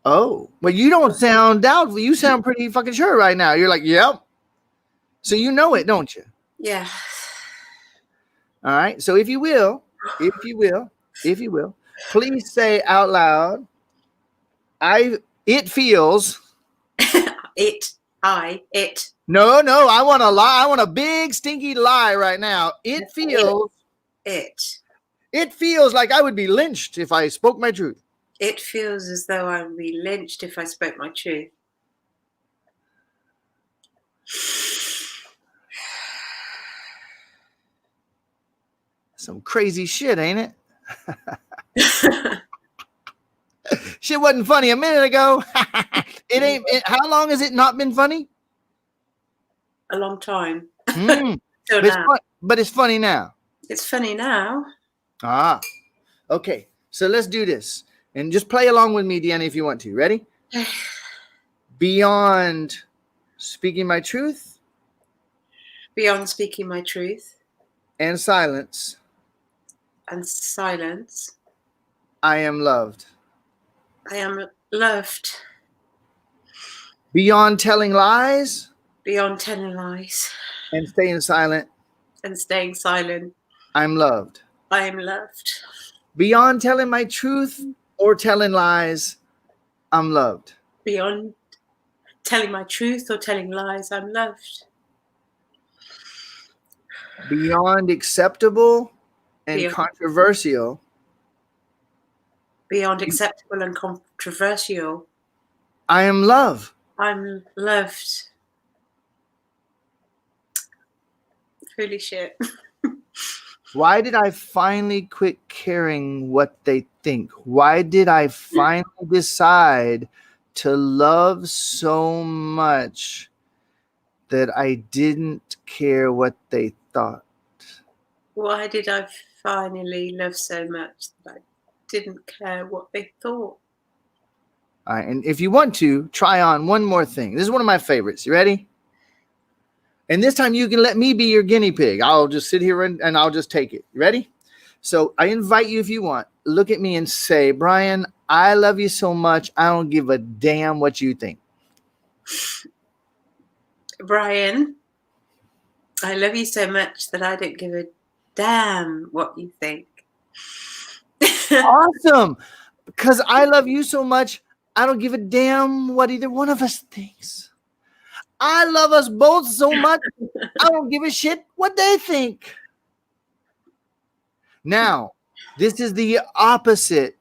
Oh, but you don't sound doubtful. You sound pretty fucking sure right now. You're like, yep. So you know it, don't you? Yeah. All right. So if you will, please say out loud, it feels. It. No, I want a lie. I want a big stinky lie right now. It feels. It feels like I would be lynched if I spoke my truth. It feels as though I would be lynched if I spoke my truth. Some crazy shit, ain't it? Shit wasn't funny a minute ago. It ain't. How long has it not been funny? A long time. But it's funny now. It's funny now. Ah, okay. So let's do this. And just play along with me, Deanna, if you want to. Ready? Beyond speaking my truth. Beyond speaking my truth. And silence. I am loved. I am loved. Beyond telling lies. Beyond telling lies. And staying silent. I'm loved. I am loved. Beyond telling my truth or telling lies, I'm loved. Beyond telling my truth or telling lies, I'm loved. Beyond acceptable and controversial. Beyond acceptable and controversial. I am love. I'm loved. Holy shit. Why did I finally quit caring what they think? Why did I finally decide to love so much that I didn't care what they thought? Why did I finally love so much that I didn't care what they thought? All right, and if you want to, try on one more thing. This is one of my favorites. You ready? And this time you can let me be your guinea pig. I'll just sit here and I'll just take it. You ready? So I invite you, if you want, look at me and say, Brian, I love you so much. I don't give a damn what you think. Brian, I love you so much that I don't give a damn what you think. Awesome. Because I love you so much, I don't give a damn what either one of us thinks. I love us both so much, I don't give a shit what they think. Now, this is the opposite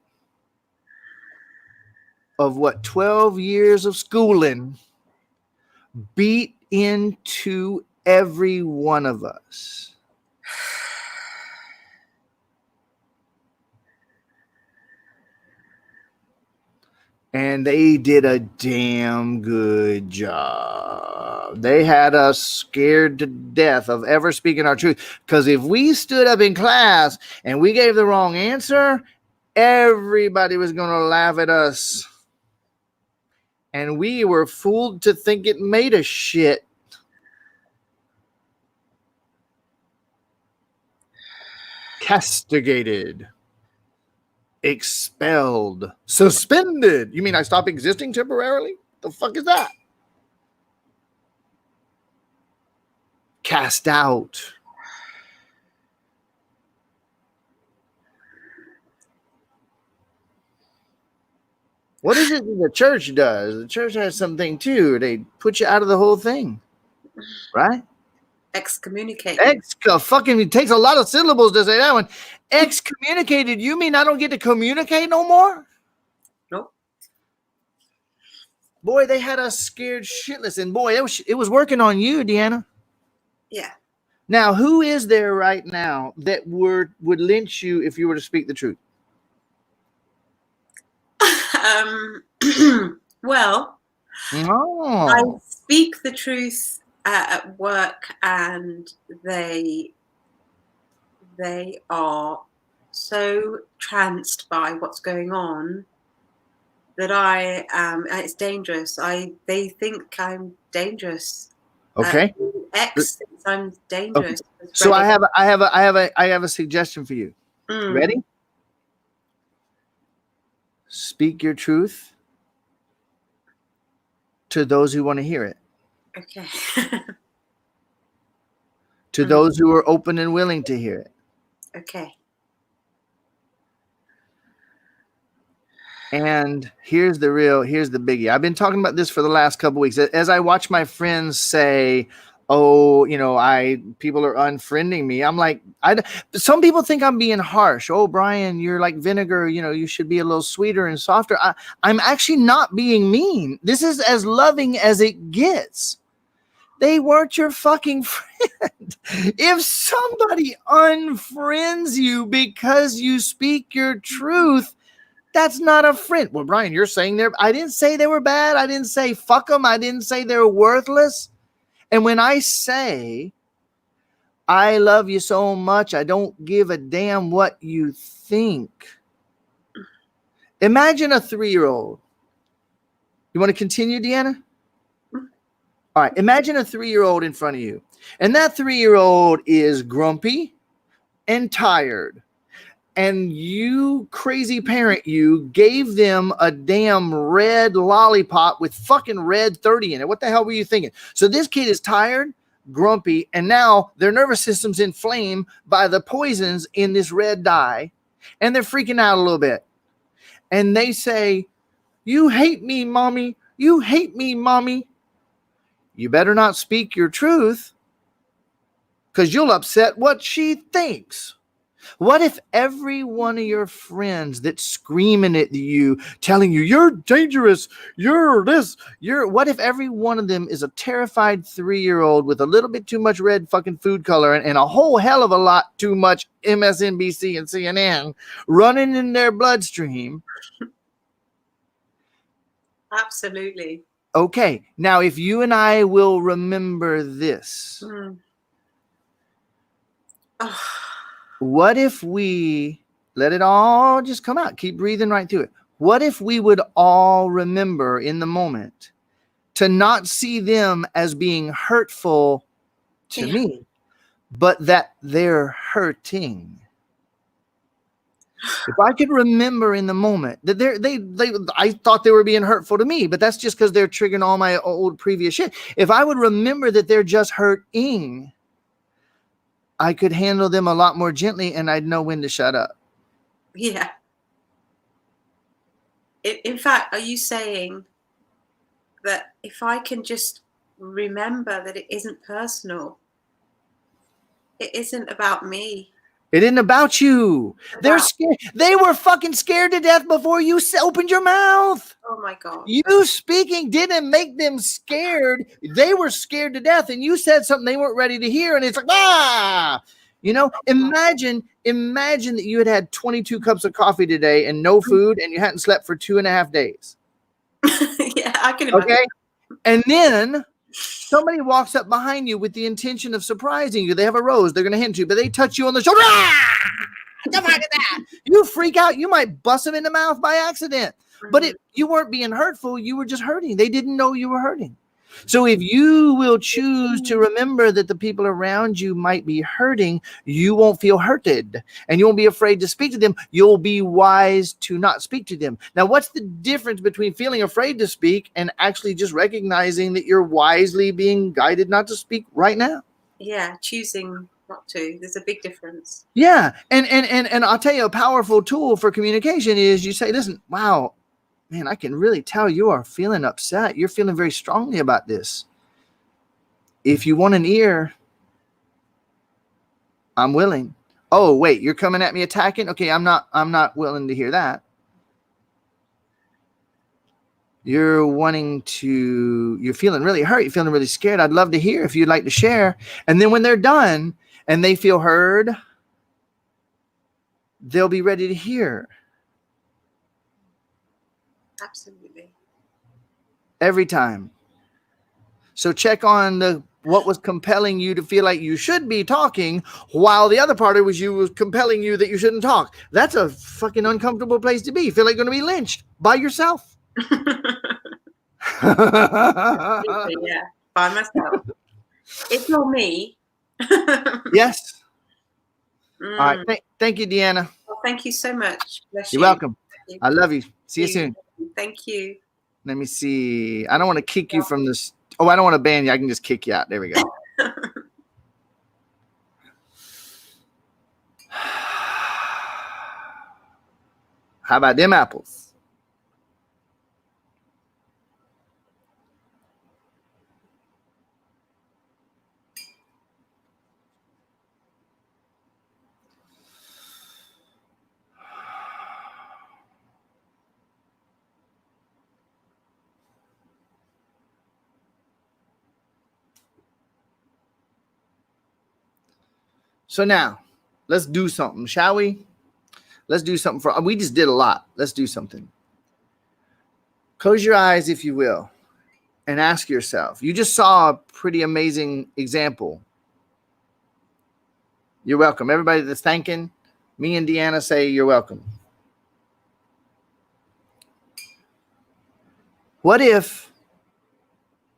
of what 12 years of schooling beat into every one of us. And they did a damn good job. They had us scared to death of ever speaking our truth. Because if we stood up in class and we gave the wrong answer, everybody was going to laugh at us. And we were fooled to think it made us shit. Castigated. Expelled. Suspended. You mean I stop existing temporarily? The fuck is that? Cast out. What is it the church does? The church has something too. They put you out of the whole thing, right? Excommunicate. Fucking, it takes a lot of syllables to say that one. Excommunicated. You mean I don't get to communicate no more? Nope. Boy, they had us scared shitless, and boy, it was working on you, Deanna. Yeah. Now, who is there right now that would lynch you if you were to speak the truth? Well, I speak the truth at work, and they are so tranced by what's going on that I am. It's dangerous. They think I'm dangerous. Okay. X thinks I'm dangerous. Okay. So I have a suggestion for you. Ready? Speak your truth to those who want to hear it. Okay. To those who are open and willing to hear it. Okay. And here's the biggie. I've been talking about this for the last couple of weeks. As I watch my friends say, oh, people are unfriending me. I'm like, some people think I'm being harsh. Oh, Brian, you're like vinegar. You should be a little sweeter and softer. I'm actually not being mean. This is as loving as it gets. They weren't your fucking friend. If somebody unfriends you because you speak your truth, that's not a friend. Well, Brian, you're saying I didn't say they were bad. I didn't say fuck them. I didn't say they're worthless. And when I say I love you so much, I don't give a damn what you think. Imagine a 3-year-old. You want to continue, Deanna? All right. Imagine a 3-year-old in front of you. And that 3-year-old is grumpy and tired. And you crazy parent, you gave them a damn red lollipop with fucking red 30 in it. What the hell were you thinking? So this kid is tired, grumpy, and now their nervous system's inflamed by the poisons in this red dye, and they're freaking out a little bit. And they say, "You hate me, mommy. You hate me, mommy." You better not speak your truth, because you'll upset what she thinks. What if every one of your friends that's screaming at you, telling you you're dangerous, you're this, what if every one of them is a terrified 3-year-old with a little bit too much red fucking food color and a whole hell of a lot too much MSNBC and CNN running in their bloodstream? Absolutely. Okay, now if you and I will remember this. What if we let it all just come out? Keep breathing right through it. What if we would all remember in the moment to not see them as being hurtful to me, but that they're hurting? If I could remember in the moment that I thought they were being hurtful to me, but that's just because they're triggering all my old previous shit. If I would remember that they're just hurting, I could handle them a lot more gently, and I'd know when to shut up. Yeah. In fact, are you saying that if I can just remember that it isn't personal. It isn't about me. It isn't about you. They're About, scared. They were fucking scared to death before you opened your mouth. oh my God. You speaking didn't make them scared. They were scared to death, and you said something they weren't ready to hear, and it's like, ah! You know, imagine that you had 22 cups of coffee today and no food, and you hadn't slept for 2.5 days. Yeah, I can imagine. Okay? And then somebody walks up behind you with the intention of surprising you. They have a rose. They're going to hint you, but they touch you on the shoulder. Come on, get that. You freak out. You might bust them in the mouth by accident. But you weren't being hurtful. You were just hurting. They didn't know you were hurting. So if you will choose to remember that the people around you might be hurting, you won't feel hurted, and you won't be afraid to speak to them. You'll be wise to not speak to them. Now, what's the difference between feeling afraid to speak and actually just recognizing that you're wisely being guided not to speak right now? Yeah, choosing not to. There's a big difference. Yeah. And I'll tell you, a powerful tool for communication is you say, listen, wow, man, I can really tell you are feeling upset. You're feeling very strongly about this. If you want an ear, I'm willing. Oh, wait, you're coming at me attacking? Okay, I'm not willing to hear that. You're feeling really hurt. You're feeling really scared. I'd love to hear if you'd like to share. And then when they're done and they feel heard, they'll be ready to hear. Absolutely. Every time. So check on what was compelling you to feel like you should be talking, while the other part of it was compelling you that you shouldn't talk. That's a fucking uncomfortable place to be. You feel like you're going to be lynched by yourself. Yeah, by myself. It's not me. Yes. All right. Thank you, Deanna. Well, thank you so much. Bless You're you. welcome. I love you. See you soon. Thank you. Let me see. I don't want to kick you from this. Oh, I don't want to ban you. I can just kick you out. There we go. How about them apples? So now, let's do something, shall we? Let's do something we just did a lot. Let's do something. Close your eyes, if you will, and ask yourself. You just saw a pretty amazing example. You're welcome. Everybody that's thanking, me and Deanna say you're welcome. What if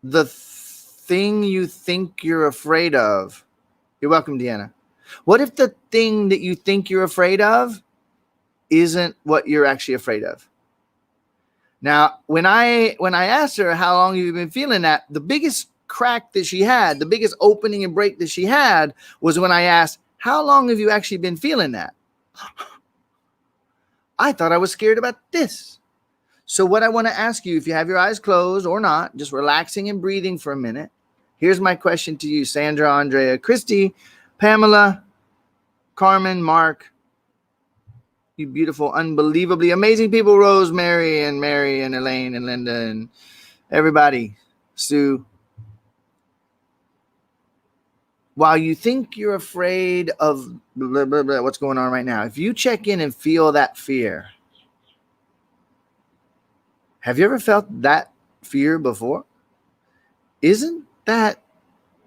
the thing you think you're afraid of, you're welcome, Deanna. What if the thing that you think you're afraid of isn't what you're actually afraid of? Now, when I asked her how long have you been feeling that, the biggest crack that she had, the biggest opening and break that she had was when I asked, how long have you actually been feeling that? I thought I was scared about this. So what I want to ask you, if you have your eyes closed or not, just relaxing and breathing for a minute. Here's my question to you, Sandra, Andrea, Christy, Pamela, Carmen, Mark, you beautiful, unbelievably amazing people, Rosemary and Mary and Elaine and Linda and everybody, Sue. While you think you're afraid of blah, blah, blah, what's going on right now, if you check in and feel that fear, have you ever felt that fear before? Isn't that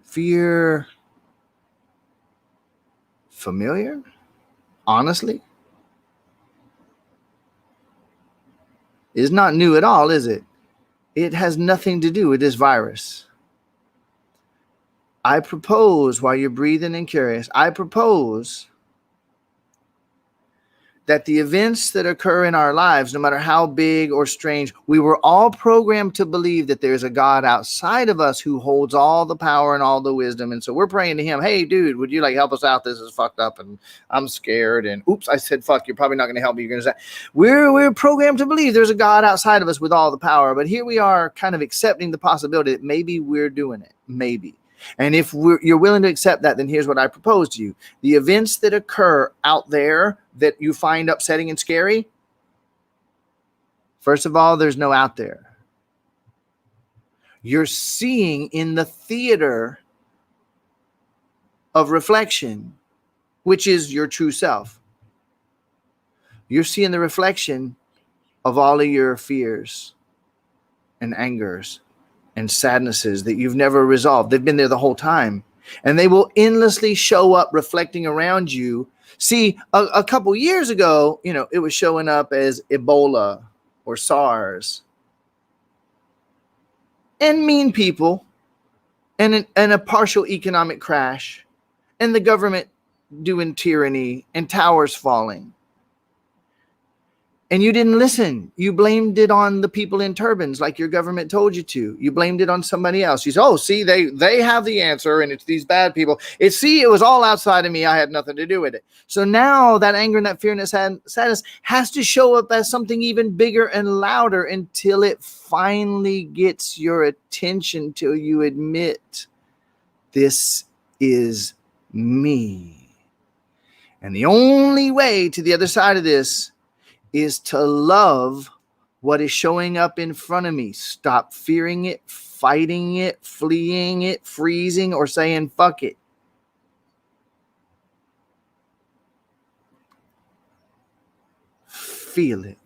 fear familiar? Honestly? It's not new at all, is it? It has nothing to do with this virus. I propose, while you're breathing and curious, I propose that the events that occur in our lives, no matter how big or strange, we were all programmed to believe that there's a God outside of us who holds all the power and all the wisdom. And so we're praying to him, hey, dude, would you like help us out? This is fucked up and I'm scared. And oops, I said, fuck, you're probably not going to help me. You're going to say, we're programmed to believe there's a God outside of us with all the power. But here we are kind of accepting the possibility that maybe we're doing it. Maybe. And if you're willing to accept that, then here's what I propose to you. The events that occur out there that you find upsetting and scary, first of all, there's no out there. You're seeing in the theater of reflection, which is your true self. You're seeing the reflection of all of your fears and angers and sadnesses that you've never resolved. They've been there the whole time. And they will endlessly show up reflecting around you. See, a couple years ago, it was showing up as Ebola or SARS. And mean people and a partial economic crash. And the government doing tyranny and towers falling. And you didn't listen. You blamed it on the people in turbans like your government told you to. You blamed it on somebody else. You said, oh, see, they have the answer and it's these bad people. It was all outside of me. I had nothing to do with it. So now that anger and that fear and that sadness has to show up as something even bigger and louder until it finally gets your attention till you admit this is me. And the only way to the other side of this is to love what is showing up in front of me. Stop fearing it, fighting it, fleeing it, freezing, or saying fuck it. Feel it.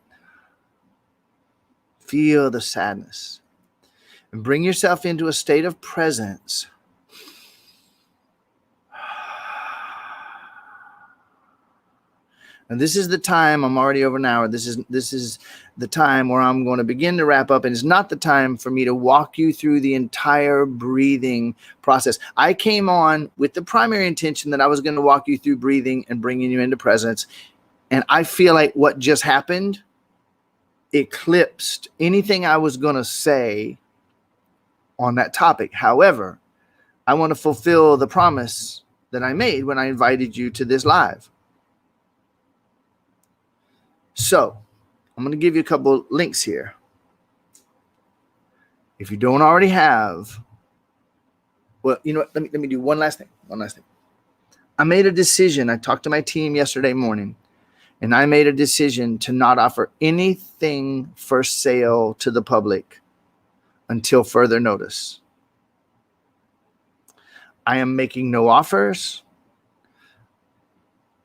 Feel the sadness. And bring yourself into a state of presence. And this is the time, I'm already over an hour. This is the time where I'm going to begin to wrap up. And it's not the time for me to walk you through the entire breathing process. I came on with the primary intention that I was going to walk you through breathing and bringing you into presence. And I feel like what just happened eclipsed anything I was going to say on that topic. However, I want to fulfill the promise that I made when I invited you to this live. So I'm going to give you a couple links here. If you don't already have, well, you know what? Let me do one last thing. I made a decision. I talked to my team yesterday morning, and I made a decision to not offer anything for sale to the public until further notice. I am making no offers.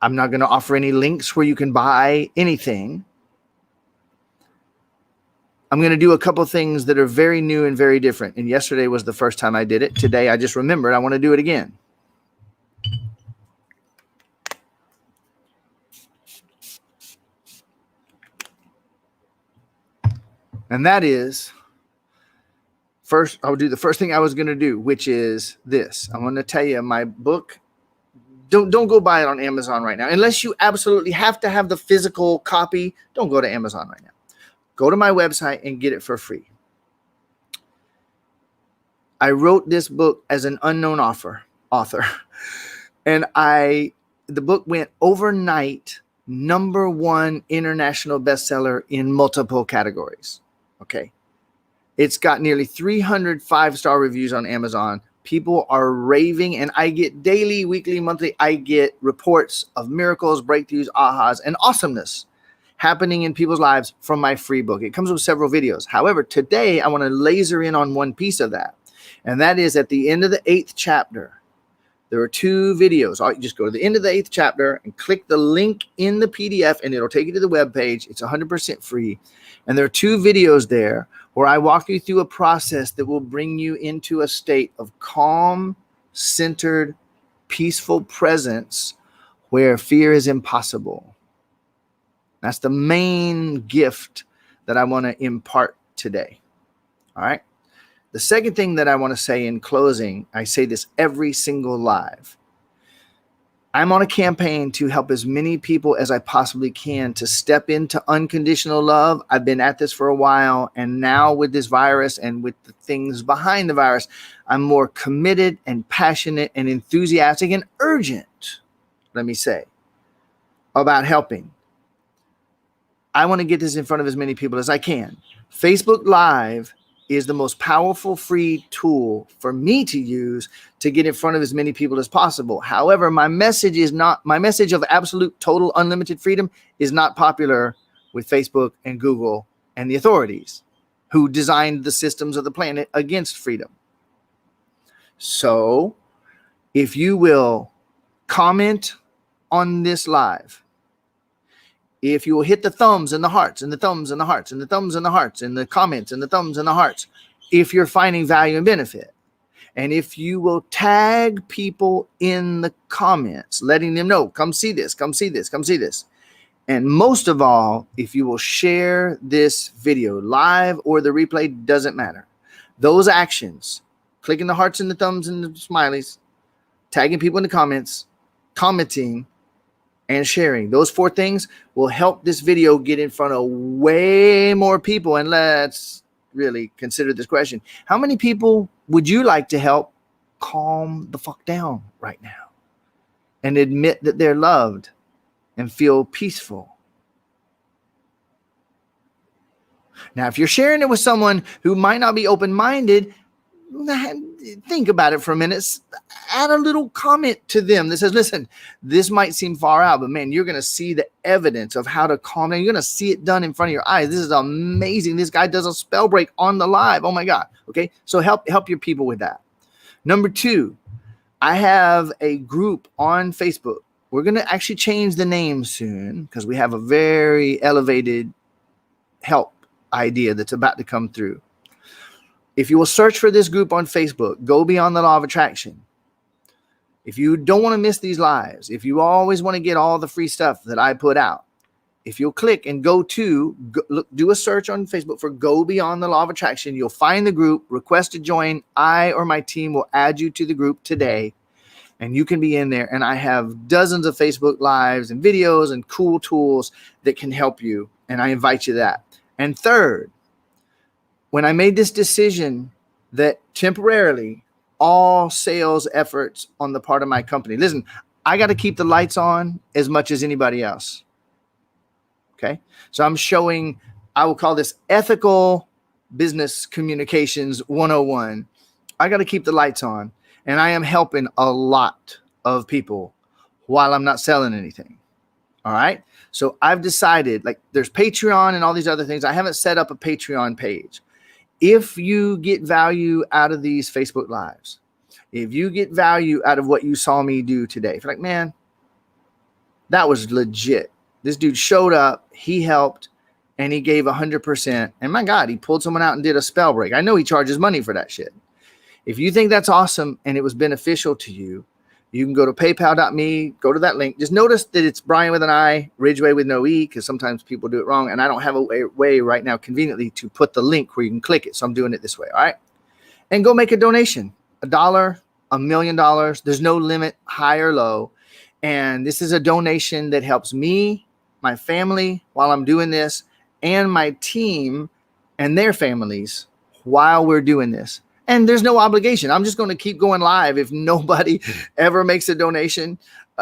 I'm not going to offer any links where you can buy anything. I'm going to do a couple things that are very new and very different. And yesterday was the first time I did it. Today, I just remembered I want to do it again. And that is, first, I'll do the first thing I was going to do, which is this. I want to tell you my book. Don't go buy it on Amazon right now. Unless you absolutely have to have the physical copy, don't go to Amazon right now. Go to my website and get it for free. I wrote this book as an unknown author. And the book went overnight #1 international bestseller in multiple categories. Okay. It's got nearly 300 5-star reviews on Amazon. People are raving, and I get daily, weekly, monthly, I get reports of miracles, breakthroughs, ahas, and awesomeness happening in people's lives from my free book. It comes with several videos. However, today I want to laser in on one piece of that, and that is at the end of the 8th chapter. There are 2 videos. You just go to the end of the 8th chapter and click the link in the PDF, and it'll take you to the web page. It's 100% free. And there are 2 videos there where I walk you through a process that will bring you into a state of calm, centered, peaceful presence where fear is impossible. That's the main gift that I want to impart today. All right. The second thing that I want to say in closing, I say this every single live. I'm on a campaign to help as many people as I possibly can to step into unconditional love. I've been at this for a while, and now with this virus and with the things behind the virus, I'm more committed and passionate and enthusiastic and urgent, let me say, about helping. I want to get this in front of as many people as I can. Facebook Live is the most powerful free tool for me to use to get in front of as many people as possible. However, my message of absolute total unlimited freedom is not popular with Facebook and Google and the authorities who designed the systems of the planet against freedom. So, if you will comment on this live, if you will hit the thumbs and the hearts and the thumbs and the hearts and the thumbs and the hearts and the comments and the thumbs and the hearts, if you're finding value and benefit, and if you will tag people in the comments, letting them know, come see this, come see this, come see this. And most of all, if you will share this video live or the replay, doesn't matter. Those actions, clicking the hearts and the thumbs and the smileys, tagging people in the comments, commenting, and sharing. Those 4 things will help this video get in front of way more people. And let's really consider this question. How many people would you like to help calm the fuck down right now and admit that they're loved and feel peaceful? Now, if you're sharing it with someone who might not be open-minded, think about it for a minute. Add a little comment to them that says, listen, this might seem far out, but man, you're going to see the evidence of how to calm down. You're going to see it done in front of your eyes. This is amazing. This guy does a spell break on the live. Oh my God. Okay. So help your people with that. Number 2, I have a group on Facebook. We're going to actually change the name soon because we have a very elevated help idea that's about to come through. If you will search for this group on Facebook, Go Beyond the Law of Attraction. If you don't want to miss these lives, if you always want to get all the free stuff that I put out, if you'll click and do a search on Facebook for Go Beyond the Law of Attraction, you'll find the group, request to join. I or my team will add you to the group today, and you can be in there. And I have dozens of Facebook lives and videos and cool tools that can help you, and I invite you to that. And third, when I made this decision that temporarily all sales efforts on the part of my company, listen, I got to keep the lights on as much as anybody else. Okay. So I'm showing, I will call this ethical business communications 101. I got to keep the lights on, and I am helping a lot of people while I'm not selling anything. All right. So I've decided, like, there's Patreon and all these other things. I haven't set up a Patreon page. If you get value out of these Facebook Lives, if you get value out of what you saw me do today, if you're like, man, that was legit. This dude showed up, he helped, and he gave 100%. And my God, he pulled someone out and did a spell break. I know he charges money for that shit. If you think that's awesome and it was beneficial to you, you can go to paypal.me, go to that link. Just notice that it's Brian with an I, Ridgeway with no E, because sometimes people do it wrong. And I don't have a way right now conveniently to put the link where you can click it. So I'm doing it this way. All right. And go make a donation. $1, $1 million. There's no limit, high or low. And this is a donation that helps me, my family while I'm doing this, and my team and their families while we're doing this. And there's no obligation. I'm just going to keep going live. If nobody ever makes a donation,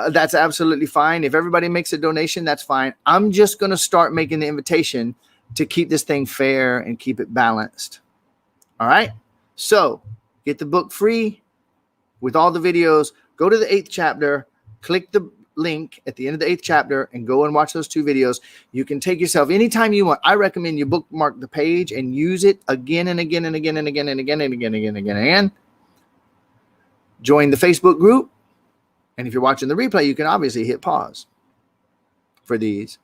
that's absolutely fine. If everybody makes a donation, that's fine. I'm just going to start making the invitation to keep this thing fair and keep it balanced. All right. So get the book free with all the videos. Go to the 8th chapter, click the link at the end of the 8th chapter and go and watch those 2 videos. You can take yourself anytime you want. I recommend you bookmark the page and use it again and again and again and again and again and again and again and again and again. Join the Facebook group. And if you're watching the replay, you can obviously hit pause for these.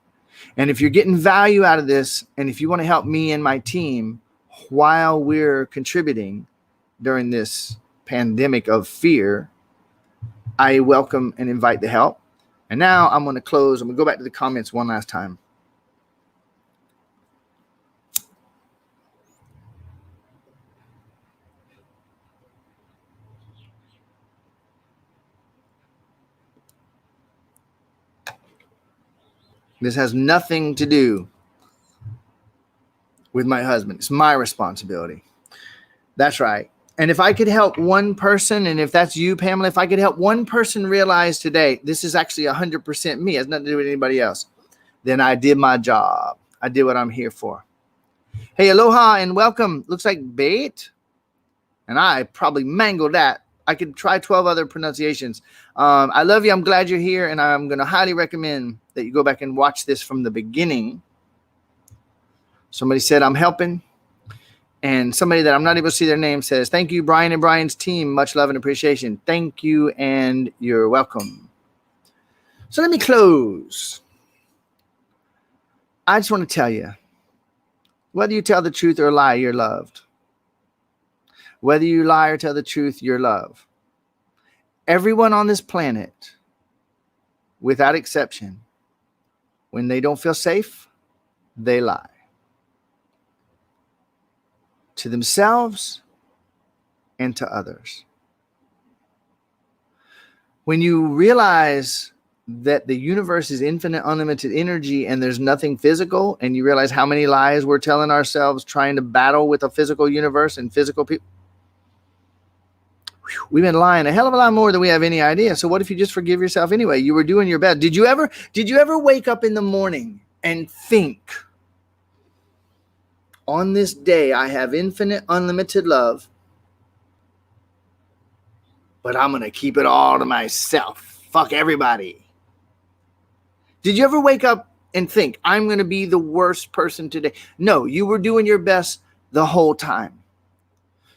And if you're getting value out of this, and if you want to help me and my team while we're contributing during this pandemic of fear, I welcome and invite the help. And now I'm going to close. I'm going to go back to the comments one last time. This has nothing to do with my husband. It's my responsibility. That's right. And if I could help one person, and if that's you, Pamela, if I could help one person realize today, this is actually 100% me, it has nothing to do with anybody else, then I did my job. I did what I'm here for. Hey, aloha and welcome. Looks like bait. And I probably mangled that. I could try 12 other pronunciations. I love you. I'm glad you're here. And I'm going to highly recommend that you go back and watch this from the beginning. Somebody said I'm helping. And somebody that I'm not able to see their name says, thank you, Brian and Brian's team. Much love and appreciation. Thank you, and you're welcome. So let me close. I just want to tell you, whether you tell the truth or lie, you're loved. Whether you lie or tell the truth, you're loved. Everyone on this planet, without exception, when they don't feel safe, they lie. To themselves and to others. When you realize that the universe is infinite, unlimited energy and there's nothing physical, and you realize how many lies we're telling ourselves trying to battle with a physical universe and physical people, we've been lying a hell of a lot more than we have any idea. So what if you just forgive yourself anyway? You were doing your best. Did you ever wake up in the morning and think, on this day, I have infinite, unlimited love, but I'm going to keep it all to myself. Fuck everybody. Did you ever wake up and think, I'm going to be the worst person today? No, you were doing your best the whole time.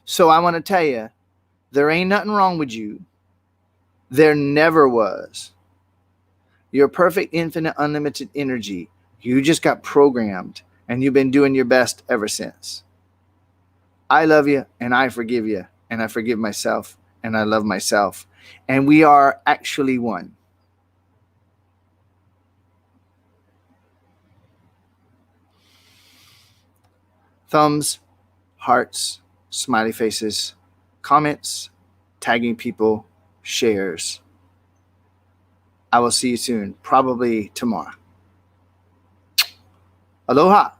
So I want to tell you, there ain't nothing wrong with you. There never was. You're perfect, infinite, unlimited energy. You just got programmed. And you've been doing your best ever since. I love you and I forgive you and I forgive myself and I love myself. And we are actually one. Thumbs, hearts, smiley faces, comments, tagging people, shares. I will see you soon, probably tomorrow. Aloha.